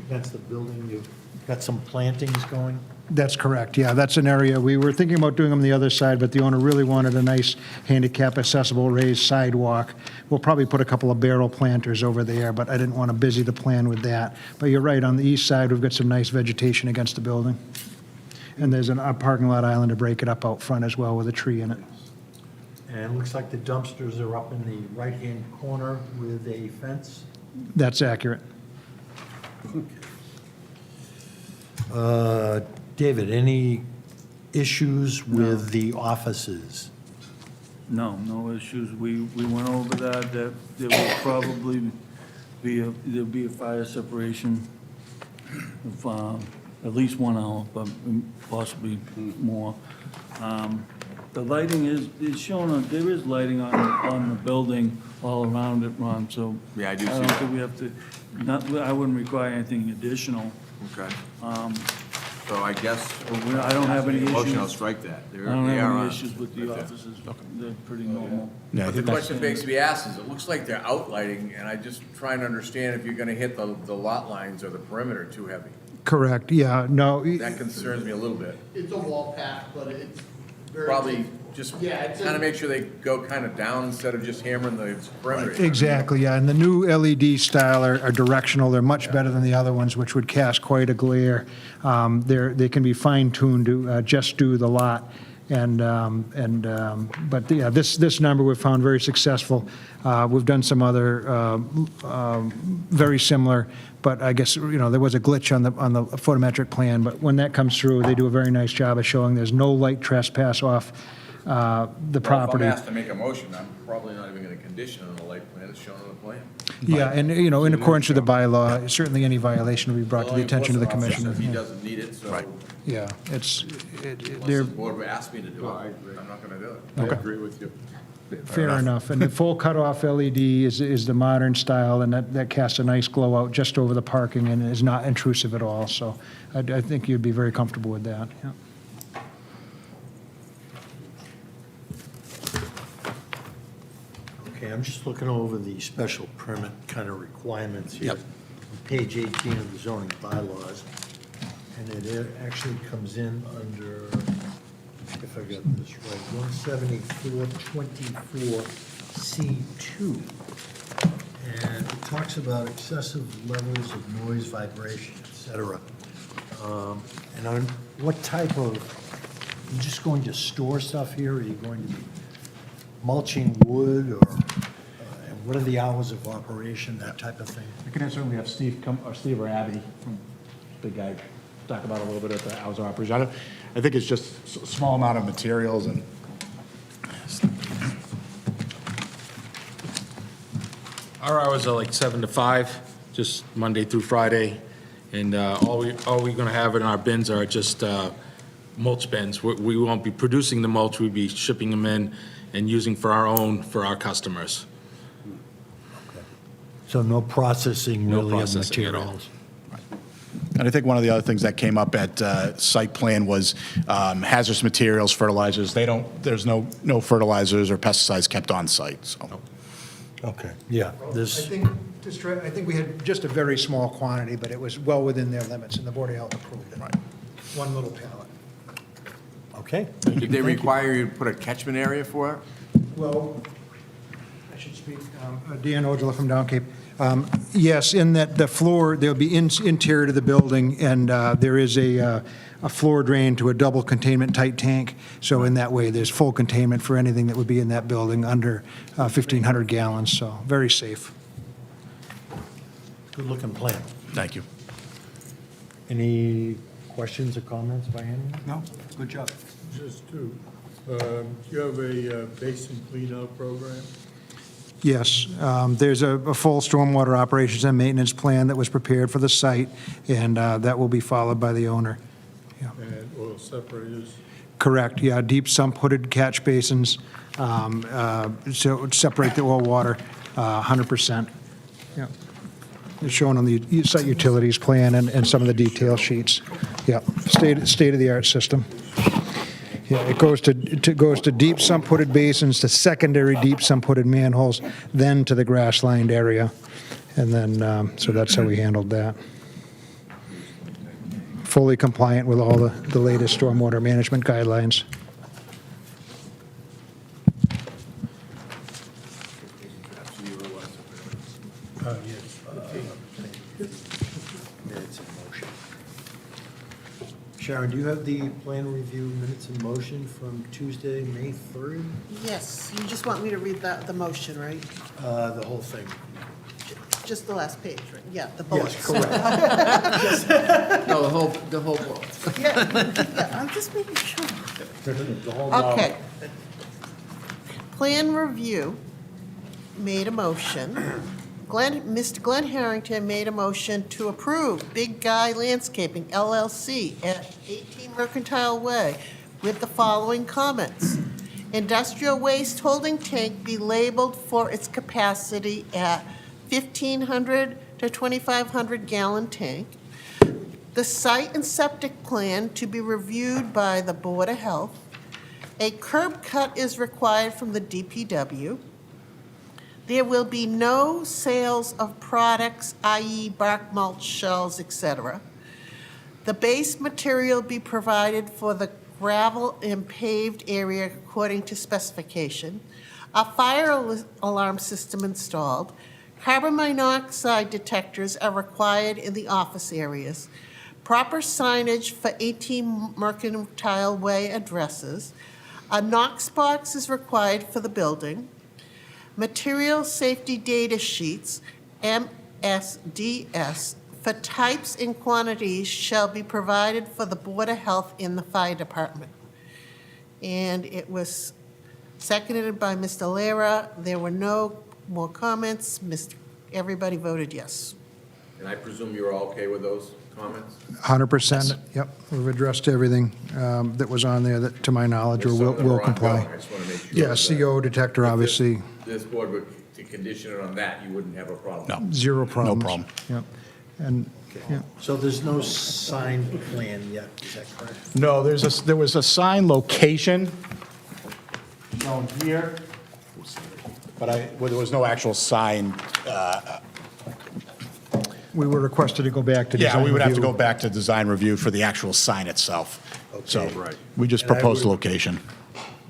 Speaker 1: that's the building, you've got some plantings going?
Speaker 5: That's correct, yeah, that's an area, we were thinking about doing them the other side, but the owner really wanted a nice handicap accessible raised sidewalk. We'll probably put a couple of barrel planters over there, but I didn't want to busy the plan with that. But you're right, on the east side, we've got some nice vegetation against the building. And there's a parking lot island to break it up out front as well with a tree in it.
Speaker 1: And it looks like the dumpsters are up in the right-hand corner with a fence?
Speaker 5: That's accurate.
Speaker 1: David, any issues with the offices?
Speaker 7: No issues. We went over that there will probably there'll be a fire separation of at least 1 hour, but possibly more. The lighting is shown, there is lighting on the building all around it, Ron, so.
Speaker 4: Yeah, I do see
Speaker 7: don't
Speaker 4: that.
Speaker 7: think we have to, I wouldn't require anything additional.
Speaker 4: Okay. So I guess.
Speaker 7: I don't have any
Speaker 4: Motion,
Speaker 7: issues.
Speaker 4: I'll strike that.
Speaker 7: I don't
Speaker 4: They are
Speaker 7: have
Speaker 4: on.
Speaker 7: any issues with the
Speaker 4: Right there.
Speaker 7: offices. They're pretty normal.
Speaker 10: Yeah, I
Speaker 4: But the
Speaker 10: think that's-
Speaker 4: question begs to be asked is, it looks like they're outlighting, and I just trying to understand if you're gonna hit the lot lines or the perimeter too heavy.
Speaker 5: Correct, yeah, no.
Speaker 4: That concerns me a little bit.
Speaker 11: It's a wall pack, but it's very.
Speaker 4: Probably just
Speaker 11: Yeah, it's
Speaker 4: kind
Speaker 11: a-
Speaker 4: of make sure they go kind of down instead of just hammering the perimeter.
Speaker 5: Exactly, yeah, and the new LED style are directional, they're much better than the other ones, which would cast quite a glare. They can be fine-tuned to just do the lot, but yeah, this number we've found very successful. We've done some other very similar, but I guess, there was a glitch on the photometric plan, but when that comes through, they do a very nice job of showing there's no light trespass off the property.
Speaker 4: Well, if I'm asked to make a motion, I'm probably not even going to condition on the light plan, it's shown on the plan.
Speaker 5: Yeah, and, you know, in accordance with the bylaw, certainly any violation will be brought to the attention of the commissioner.
Speaker 4: If he doesn't need it, so
Speaker 5: Yeah, it's,
Speaker 4: unless
Speaker 5: they're,
Speaker 4: the board asked me to do it, I'm not going to do it.
Speaker 6: I agree with you.
Speaker 5: fair enough. And the full cutoff LED is the modern style, and that casts a nice glow out just over the parking and is not intrusive at all. So I think you'd be very comfortable with that, yeah.
Speaker 1: Okay, I'm just looking over the special permit kind of requirements here.
Speaker 10: Yep.
Speaker 1: On page 18 of the zoning bylaws, and it actually comes in under, if I got this right, 174-24C2. And it talks about excessive levels of noise, vibration, et cetera. And on what type of, you just going to store stuff here, or are you going to be mulching wood, or and what are the hours of operation, that type of thing?
Speaker 10: We can certainly have Steve come, or Steve or Abby, big guy, talk about a little bit of the hours of operation. I think it's just a small amount of materials and.
Speaker 12: Our hours are like 7 to 5, just Monday through Friday. And all we're going to have in our bins are just mulch bins. We won't be producing the mulch, we'll be shipping them in and using for our customers.
Speaker 1: So no processing
Speaker 12: No
Speaker 1: really of
Speaker 12: processing at all.
Speaker 1: materials?
Speaker 10: And I think one of the other things that came up at site plan was hazardous materials, fertilizers. There's no fertilizers or pesticides kept on site, so.
Speaker 1: Okay, yeah,
Speaker 5: I
Speaker 1: this,
Speaker 5: think we had just a very small quantity, but it was well within their limits, and the Board of Health approved it.
Speaker 10: Right.
Speaker 5: One little pallet.
Speaker 1: okay.
Speaker 4: Did they require you to put a catchment area for it?
Speaker 5: Well, I should speak, Dan Ojala from Down Cape. Yes, in that the floor, there'll be interior to the building, and there is a floor drain to a double containment tight tank. So in that way, there's full containment for anything that would be in that building under 1,500 gallons, so very safe.
Speaker 1: Good-looking plan.
Speaker 10: Thank you.
Speaker 1: Any questions or comments by anyone?
Speaker 5: No, good job.
Speaker 13: Just two. Do you have a basin clean-out program?
Speaker 5: Yes, there's a full stormwater operations and maintenance plan that was prepared for the site, and that will be followed by the owner.
Speaker 13: And oil separators?
Speaker 5: Correct, yeah, deep sump hooded catch basins, so separate the oil water 100%. Yeah. It's shown on the site utilities plan and some of the detail sheets. Yeah, state-of-the-art system. Yeah, it goes to deep sump hooded basins, to secondary deep sump hooded manholes, then to the grass-lined area. And then, so that's how we handled that. Fully compliant with all the latest stormwater management guidelines.
Speaker 1: Yes. Minutes in motion. Sharon, do you have the plan review minutes in motion from Tuesday, May 3rd?
Speaker 2: Yes, you just want me to read the motion, right?
Speaker 1: The whole thing.
Speaker 2: Just the last page, right? Yeah, the bullets.
Speaker 1: Yes, correct.
Speaker 9: No, the whole book.
Speaker 2: Yeah, I'm just making sure.
Speaker 1: The whole
Speaker 2: Okay. Plan review made a motion. Mr. Glenn Harrington made a motion to approve Big Guy Landscaping LLC at 18 Mercantile Way with the following comments. Industrial waste holding tank be labeled for its capacity at 1,500 to 2,500 gallon tank. The site and septic plan to be reviewed by the Board of Health. A curb cut is required from the DPW. There will be no sales of products, i.e. bark mulch, shells, etc. The base material be provided for the gravel and paved area according to specification. A fire alarm system installed. Carbon monoxide detectors are required in the office areas. Proper signage for 18 Mercantile Way addresses. A Knox box is required for the building. Material safety data sheets, MSDS, for types and quantities shall be provided for the Board of Health in the fire department. And it was seconded by Mr. Lara. There were no more comments. Everybody voted yes.
Speaker 4: And I presume you're all okay with those comments?
Speaker 5: 100%, yep. We've addressed everything that was on there that, to my knowledge, or
Speaker 4: Some of them
Speaker 5: will
Speaker 4: are ongoing.
Speaker 5: comply.
Speaker 4: I just want to make sure.
Speaker 5: Yeah,
Speaker 4: that
Speaker 5: CO detector, obviously,
Speaker 4: This board would, to condition it on that, you wouldn't have a problem.
Speaker 10: No.
Speaker 5: zero problems.
Speaker 10: problem.
Speaker 5: Yep. And, yeah.
Speaker 1: So there's no signed plan yet, is that correct?
Speaker 10: No, there was a sign location shown here, but there was no actual sign.
Speaker 5: We were requested to go back to design
Speaker 10: Yeah, we would have to
Speaker 5: review.
Speaker 10: go back to design review for the actual sign itself. So
Speaker 1: Okay. Right.
Speaker 10: we just
Speaker 1: And I
Speaker 10: proposed the
Speaker 1: would-
Speaker 10: location.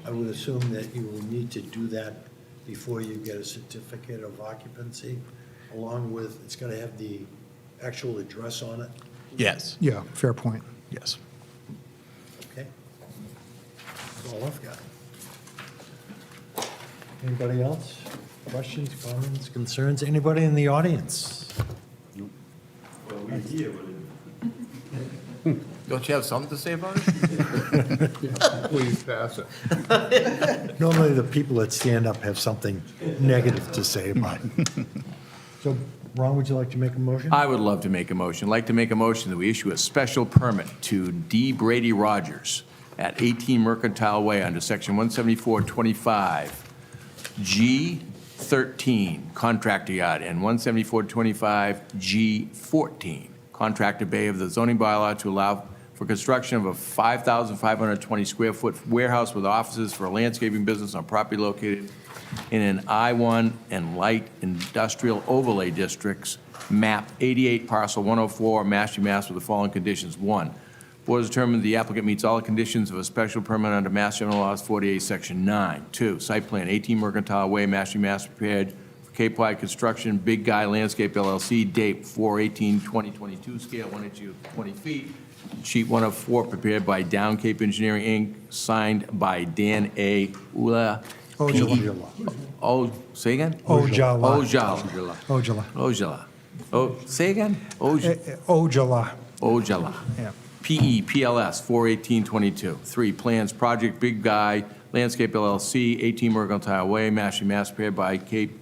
Speaker 1: I would assume that you will need to do that before you get a certificate of occupancy, along with, it's going to have the actual address on it.
Speaker 10: Yes,
Speaker 5: Yeah, fair point.
Speaker 10: yes.
Speaker 1: Okay. That's all I've got. Anybody else? Questions, comments, concerns? Anybody in the audience?
Speaker 4: Don't you have something to say about it?
Speaker 6: Please pass it.
Speaker 1: Normally, the people that stand up have something negative to say about it. So, Ron, would you like to make a motion?
Speaker 4: I would love to make a motion. I'd like to make a motion that we issue a special permit to D. Brady Rogers at 18 Mercantile Way under Section 17425, G13, Contractor Yard, and 17425, G14, Contractor Bay of the zoning bylaw to allow for construction of a 5,520 square foot warehouse with offices for a landscaping business on property located in an I-1 and light industrial overlay districts, map 88, parcel 104, Mashpee, Mass. With the following conditions. 1, board has determined the applicant meets all the conditions of a special permit under Mass General Laws 48, Section 9. 2, site plan 18 Mercantile Way, Mashpee, Mass. Prepared for Cape Wide Construction, Big Guy Landscape LLC, date 4/18/2022, scale 1 inch to 20 feet. Sheet 1 of 4, prepared by Down Cape Engineering, Inc., signed by Dan A. Ula.
Speaker 1: Ojala.
Speaker 4: Oh, say again?
Speaker 1: Ojala.
Speaker 4: Ojala.
Speaker 5: Ojala.
Speaker 4: Ojala. Oh, say again?
Speaker 5: Ojala,
Speaker 4: Ojala.
Speaker 5: yeah.
Speaker 4: PE, PLS, 4/18/22. 3, plans, project Big Guy Landscape LLC, 18 Mercantile Way, Mashpee, Mass. Prepared by Cape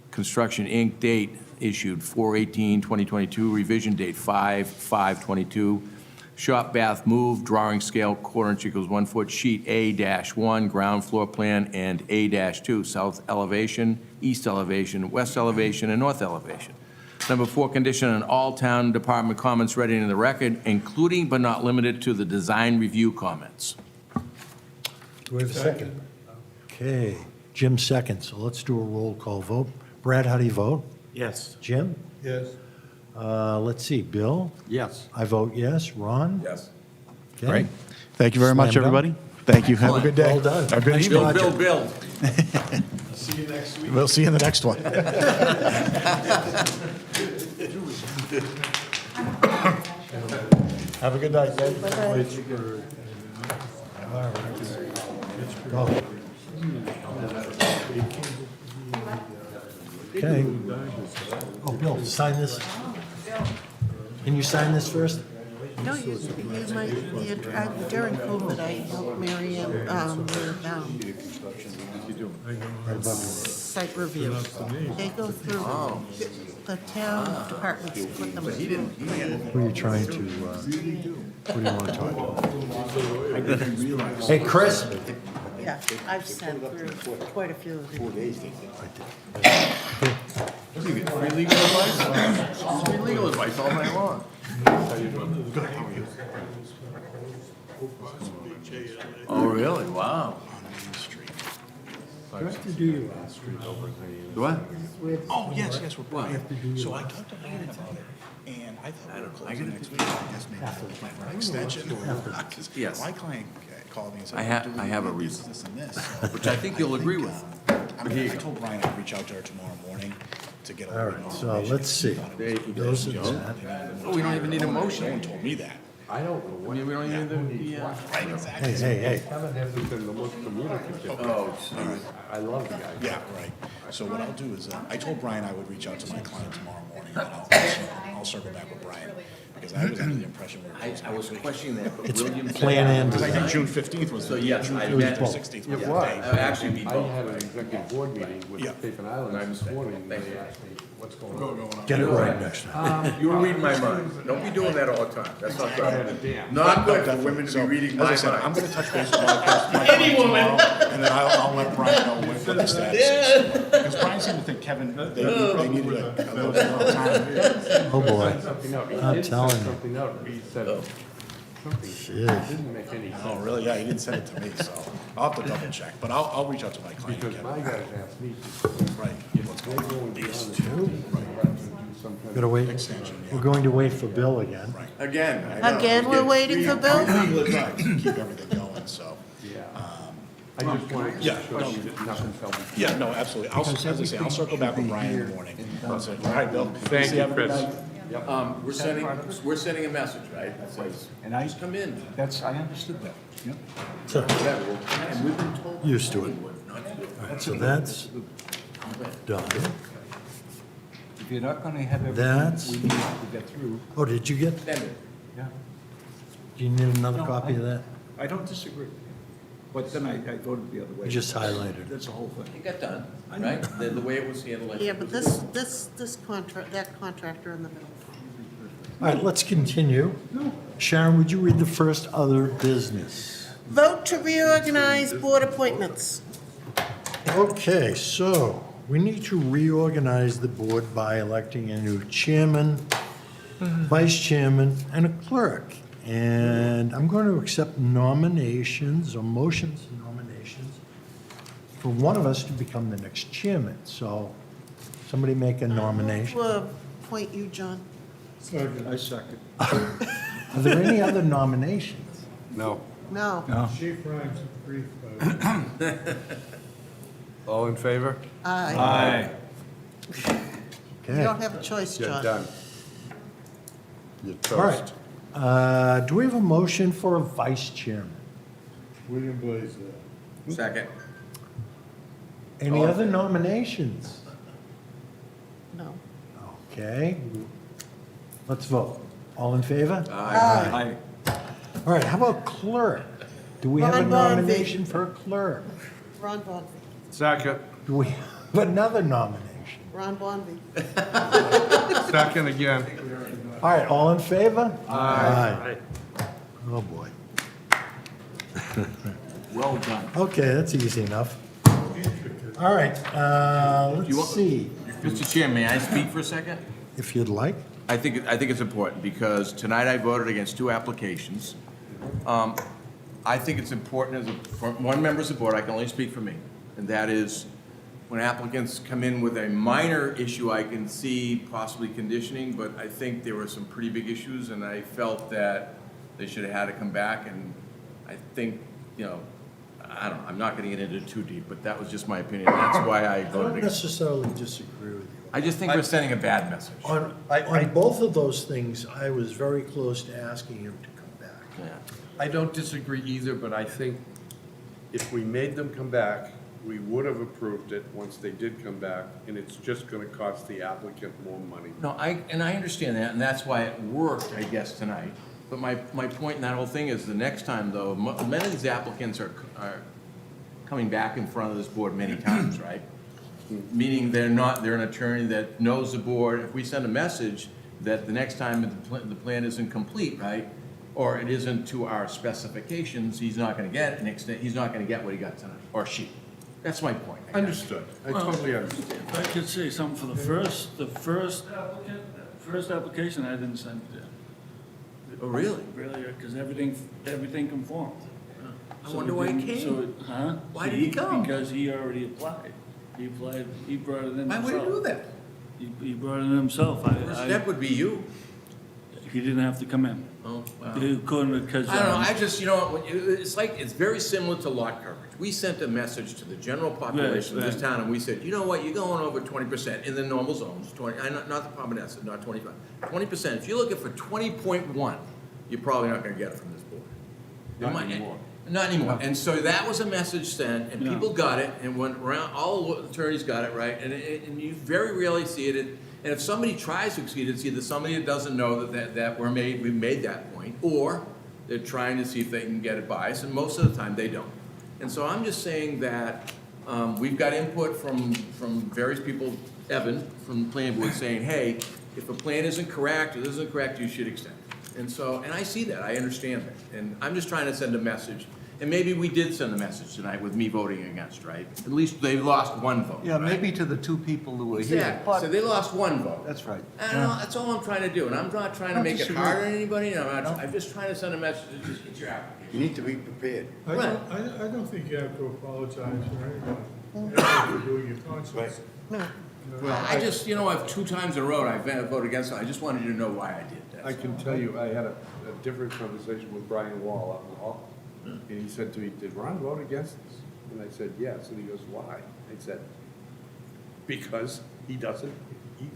Speaker 4: Construction, Inc., date issued 4/18/2022, revision date 5/5/22. Shop bath move, drawing scale, quarter inch equals 1 foot, sheet A-1, ground floor plan, and A-2, south elevation, east elevation, west elevation, and north elevation. Number 4, condition on all town department comments read into the record, including but not limited to the design review comments.
Speaker 1: Do we have a second? Okay, Jim seconds, so let's do a roll call vote. Brad, how do you vote?
Speaker 13: Yes.
Speaker 1: Jim?
Speaker 13: Yes.
Speaker 1: Let's see, Bill?
Speaker 13: Yes.
Speaker 1: I vote yes. Ron?
Speaker 4: Yes.
Speaker 1: Okay.
Speaker 10: Great. Thank you very much,
Speaker 1: Slam dunk.
Speaker 10: everybody. Thank you. Have a good day.
Speaker 1: Well done.
Speaker 10: Have a good
Speaker 1: Nice
Speaker 10: evening.
Speaker 1: project.
Speaker 4: Bill.
Speaker 10: We'll see you in the next one. Have a good night, guys.
Speaker 1: Go. Okay. Oh, Bill, sign this. Can you sign this first?
Speaker 2: No, you might, during COVID, I helped Mary Ann with site review. They go through the town departments, put them through.
Speaker 1: Who are you trying to, what do you want to talk about? Hey, Chris?
Speaker 2: Yeah, I've sent through quite a few of these.
Speaker 4: Free legal advice? Free legal advice all night long. Oh, really? Wow. What?
Speaker 10: Oh, yes, we're fine. So I talked to Hannah today, and I thought we were closing next week. I guess maybe we'll plan for an extension.
Speaker 4: Yes.
Speaker 10: My client called me and said.
Speaker 4: I have a
Speaker 10: "Do
Speaker 4: reason."
Speaker 10: This and this.
Speaker 4: Which I think you'll agree with.
Speaker 10: I told Brian I'd reach out to her tomorrow morning to get a.
Speaker 1: All right, so let's see. Those are that.
Speaker 4: Oh, we don't even need a motion.
Speaker 10: No one told me that.
Speaker 4: I don't know. We don't even need the,
Speaker 10: Right, exactly.
Speaker 1: Hey.
Speaker 6: Kevin hasn't been the most communicative.
Speaker 4: Oh,
Speaker 6: I love the guy.
Speaker 10: Yeah, right. So what I'll do is, I told Brian I would reach out to my client tomorrow morning, and I'll I'll circle back with Brian, because I was under the impression we were closing
Speaker 4: I was
Speaker 10: next week.
Speaker 4: questioning that, but
Speaker 1: It's
Speaker 4: William said.
Speaker 1: plan and
Speaker 10: Because I think
Speaker 1: design.
Speaker 10: June 15th was
Speaker 4: So,
Speaker 10: the,
Speaker 4: yes,
Speaker 10: June
Speaker 4: I
Speaker 10: 15th
Speaker 4: meant-
Speaker 10: or 16th was the
Speaker 6: was.
Speaker 10: day.
Speaker 4: Actually, be
Speaker 6: I
Speaker 4: both.
Speaker 6: had an executive board meeting with
Speaker 10: Yeah.
Speaker 6: Cape and Islands this morning, and they asked me what's going on.
Speaker 1: Get it right next time.
Speaker 4: You were reading my mind. Don't be doing that all the time. That's not
Speaker 6: I had a
Speaker 4: good.
Speaker 6: dam.
Speaker 4: Not good for women to be reading my
Speaker 10: As I said, I'm
Speaker 4: mind.
Speaker 10: going to touch base with my client tomorrow, and then I'll let Brian know what the status is. Because Brian seemed to think Kevin, they needed a little bit more time.
Speaker 1: Oh, boy.
Speaker 6: Something out. He
Speaker 1: I'm
Speaker 6: did send
Speaker 1: telling you.
Speaker 6: something out. He said something.
Speaker 1: Jeez.
Speaker 6: Didn't make any
Speaker 10: Oh,
Speaker 6: sense.
Speaker 10: really? Yeah, he didn't send it to me, so I'll have to double check. But I'll reach out to my client
Speaker 6: Because
Speaker 10: again.
Speaker 6: my guys asked me
Speaker 10: Right.
Speaker 6: if they're going beyond the 15, rather than do some kind
Speaker 1: Gotta
Speaker 6: of
Speaker 1: wait.
Speaker 10: Extension,
Speaker 1: We're going to wait for Bill again.
Speaker 4: Again. I know.
Speaker 2: Again, we're waiting for Bill?
Speaker 10: Right, keep everything going, so.
Speaker 6: I just wanted to
Speaker 10: Yeah.
Speaker 6: show you that nothing fell between.
Speaker 10: Yeah, no, absolutely. As I say, I'll circle back with Brian in the morning. I'll say, all right, Bill.
Speaker 6: Thank
Speaker 10: See
Speaker 6: you,
Speaker 10: have a good
Speaker 6: Chris.
Speaker 10: night.
Speaker 4: We're sending a message, right? That says,
Speaker 9: And I,
Speaker 4: just come in.
Speaker 9: I understood that, yep.
Speaker 4: And we've been told.
Speaker 1: Used to it.
Speaker 4: Not to do it.
Speaker 1: All right, so that's done.
Speaker 9: If you're not gonna have
Speaker 1: That's-
Speaker 9: everything we need to get through,
Speaker 1: Oh, did you get,
Speaker 4: Send it.
Speaker 9: yeah.
Speaker 1: do you need another
Speaker 9: No,
Speaker 1: copy of that?
Speaker 9: I don't disagree. But then I voted the other way.
Speaker 1: You just highlighted it.
Speaker 9: That's the whole thing.
Speaker 4: It got done, right? The way it was handled.
Speaker 2: Yeah, but this contract, that contractor in the middle.
Speaker 1: All right, let's continue. Sharon, would you read the first other business?
Speaker 2: Vote to reorganize board appointments.
Speaker 1: Okay, so we need to reorganize the board by electing a new chairman, vice chairman, and a clerk. And I'm going to accept nominations or motions and nominations for one of us to become the next chairman. So somebody make a nomination.
Speaker 2: We'll appoint you, John.
Speaker 9: I second.
Speaker 1: Are there any other nominations?
Speaker 6: No.
Speaker 2: No.
Speaker 13: Chief Ryan's brief, by
Speaker 6: All in favor?
Speaker 2: Aye. You
Speaker 1: Okay.
Speaker 2: don't have a choice,
Speaker 6: You're
Speaker 2: John.
Speaker 6: done. You're
Speaker 1: All right.
Speaker 6: toast.
Speaker 1: Do we have a motion for a vice chairman?
Speaker 13: William Blaisdell.
Speaker 4: Second.
Speaker 1: Any other nominations?
Speaker 2: No.
Speaker 1: Okay. Let's vote. All in favor?
Speaker 2: Aye.
Speaker 1: All right, how about clerk? Do we have a
Speaker 2: Ron Bonvy.
Speaker 1: nomination for a clerk?
Speaker 2: Ron Bonvy.
Speaker 6: Second.
Speaker 1: Do we have another nomination?
Speaker 2: Ron Bonvy.
Speaker 6: Second again.
Speaker 1: All right, all in favor? Aye. Oh, boy.
Speaker 9: Well done.
Speaker 1: Okay, that's easy enough. All right, let's see,
Speaker 4: Mr. Chair, may I speak for a second?
Speaker 1: if you'd like.
Speaker 4: I think it's important, because tonight I voted against two applications. I think it's important for one member of the board, I can only speak for me, and that is, when applicants come in with a minor issue, I can see possibly conditioning, but I think there were some pretty big issues, and I felt that they should have had to come back, and I think, I don't know, I'm not gonna get into it too deep, but that was just my opinion. That's why I
Speaker 1: I don't
Speaker 4: voted against.
Speaker 1: necessarily disagree with you.
Speaker 4: I just think we're sending a bad message.
Speaker 1: On both of those things, I was very close to asking him to come back.
Speaker 4: Yeah.
Speaker 6: I don't disagree either, but I think if we made them come back, we would have approved it once they did come back, and it's just gonna cost the applicant more money.
Speaker 4: No, I understand that, and that's why it worked, I guess, tonight. But my point in that whole thing is, the next time, though, many of these applicants are coming back in front of this board many times, right? Meaning they're an attorney that knows the board. If we send a message that the next time the plan isn't complete, right? Or it isn't to our specifications, he's not gonna get he's not gonna get what he got tonight, or she. That's my point. I guess.
Speaker 6: Understood. I totally understand.
Speaker 7: If I could say something for the first application, I didn't send it in.
Speaker 4: Oh, really?
Speaker 7: Really, because everything conformed.
Speaker 4: I
Speaker 7: So
Speaker 4: wonder
Speaker 7: it
Speaker 4: why he
Speaker 7: didn't-
Speaker 4: came.
Speaker 7: so it- Huh?
Speaker 4: Why did he come?
Speaker 7: Because he already applied. He brought it in
Speaker 4: Why
Speaker 7: himself.
Speaker 4: would he do that?
Speaker 7: He brought it in himself.
Speaker 4: First step would be you.
Speaker 7: He didn't have to come in.
Speaker 4: Oh, wow.
Speaker 7: He couldn't because.
Speaker 4: I don't know, I just, it's very similar to lot coverage. We sent a message to the general population of this
Speaker 7: Right.
Speaker 4: town, and we said, you know what, you're going over 20% in the normal zones, not the prominent, not 25. 20%, if you're looking for 20.1, you're probably not gonna get it from this board.
Speaker 6: Not anymore.
Speaker 4: Not anymore, and so that was a message sent, and
Speaker 7: Yeah.
Speaker 4: people got it, and went around, all the attorneys got it, right? And you very rarely see it, And if somebody tries to exceed, it's either somebody that doesn't know that we've made that point, or they're trying to see if they can get it by us, and most of the time, they don't. And so I'm just saying that we've got input from various people, Evan, from the planning board, saying, hey, if a plan isn't correct, or this isn't correct, you should extend it. And so, and I see that, I understand that, and I'm just trying to send a message. And maybe we did send a message tonight with me voting against, right? At least they lost one vote.
Speaker 9: Yeah, maybe to the two people who were here.
Speaker 4: Exactly, so they lost one vote.
Speaker 9: That's right.
Speaker 4: I don't know, that's all I'm trying to do, and I'm not trying to make it harder on anybody, I'm just trying to send a message, to just get your application.
Speaker 8: You need to be prepared.
Speaker 13: I don't think you have to apologize for anything for doing your conscience.
Speaker 4: Well, I just, I've 2 times in a row, I've voted against it, I just wanted you to know why I did that.
Speaker 6: I can tell you, I had a different conversation with Brian Wall up in the hall, and he said to me, did Ron vote against this? And I said, yes, and he goes, why? I said, because he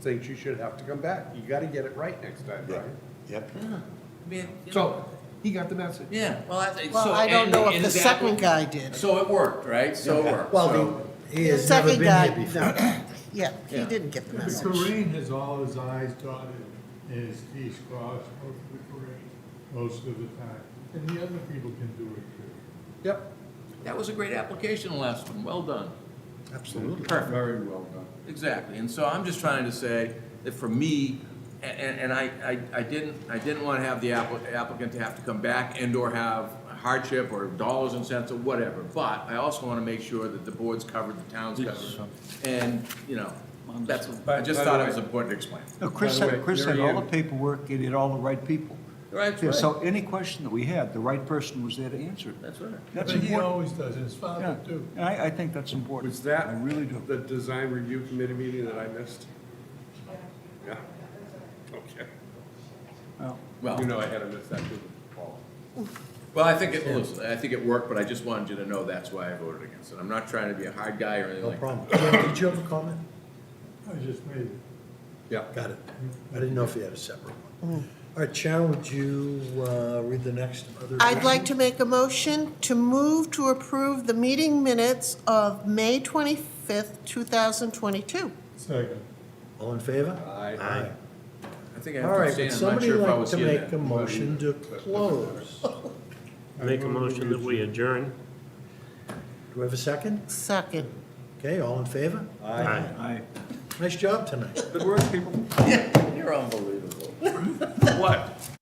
Speaker 6: thinks you should have to come back. You gotta get it right next time, Brian.
Speaker 8: Yep.
Speaker 4: I mean,
Speaker 6: So, he got the message.
Speaker 4: Yeah, well,
Speaker 2: Well, I don't know if the second guy did.
Speaker 4: So it worked, right? So it worked.
Speaker 1: Well,
Speaker 4: So-
Speaker 1: he
Speaker 2: The
Speaker 1: has never
Speaker 2: second
Speaker 1: been
Speaker 2: guy,
Speaker 1: here before.
Speaker 2: no. Yeah, he
Speaker 4: Yeah.
Speaker 2: didn't get the
Speaker 13: The
Speaker 2: message.
Speaker 13: Corinne has all his I's dotted and his T's crossed, most of the time. And the other people can do it too.
Speaker 4: Yep. That was a great application, the last one, well done.
Speaker 1: Absolutely.
Speaker 4: Perfect.
Speaker 6: Very well done.
Speaker 4: Exactly, and so I'm just trying to say that for me, and I didn't want to have the applicant to have to come back and/or have hardship or dollars and cents or whatever, but I also want to make sure that the board's covered, the town's covered, and, that's, I just thought it was important to explain.
Speaker 9: No, Chris
Speaker 6: By the
Speaker 9: had,
Speaker 6: way,
Speaker 9: Chris had
Speaker 6: Mary
Speaker 9: all
Speaker 6: Ann-
Speaker 9: the paperwork, it had all the right people.
Speaker 4: Right,
Speaker 9: Yeah,
Speaker 4: that's
Speaker 9: so
Speaker 4: right,
Speaker 9: any question that we had, the right person was there to answer it.
Speaker 4: that's right.
Speaker 9: That's
Speaker 13: But he
Speaker 9: important.
Speaker 13: always does, and his
Speaker 9: Yeah,
Speaker 13: father too.
Speaker 9: and I think that's important.
Speaker 6: Was that
Speaker 9: I really do.
Speaker 6: the design review committee meeting that I missed? Yeah. Okay.
Speaker 9: Well,
Speaker 4: Well,
Speaker 6: I had to miss that too, Paul.
Speaker 4: well, I think it worked, but I just wanted you to know that's why I voted against it. I'm not trying to be a hard guy or anything
Speaker 1: No
Speaker 4: like that.
Speaker 1: problem. Did you have a comment?
Speaker 13: I just made it.
Speaker 6: Yeah.
Speaker 1: Got it. I didn't know if you had a separate one. All right, Sharon, would you read the next other?
Speaker 2: I'd like to make a motion to move to approve the meeting minutes of May 25th, 2022.
Speaker 13: Second.
Speaker 1: All in favor?
Speaker 6: Aye.
Speaker 1: Aye.
Speaker 4: I think I
Speaker 1: All
Speaker 4: have to
Speaker 1: right,
Speaker 4: abstain,
Speaker 1: would
Speaker 4: I'm not
Speaker 1: somebody
Speaker 4: sure if I
Speaker 1: like
Speaker 4: was
Speaker 1: to
Speaker 4: here
Speaker 1: make
Speaker 4: then.
Speaker 1: a motion to close? Do
Speaker 13: Make a motion that we
Speaker 14: adjourn.
Speaker 1: we have a second?
Speaker 2: Second.
Speaker 1: Okay, all in favor?
Speaker 9: I,
Speaker 1: Nice job tonight.
Speaker 9: good work, people.
Speaker 4: You're unbelievable.
Speaker 6: What?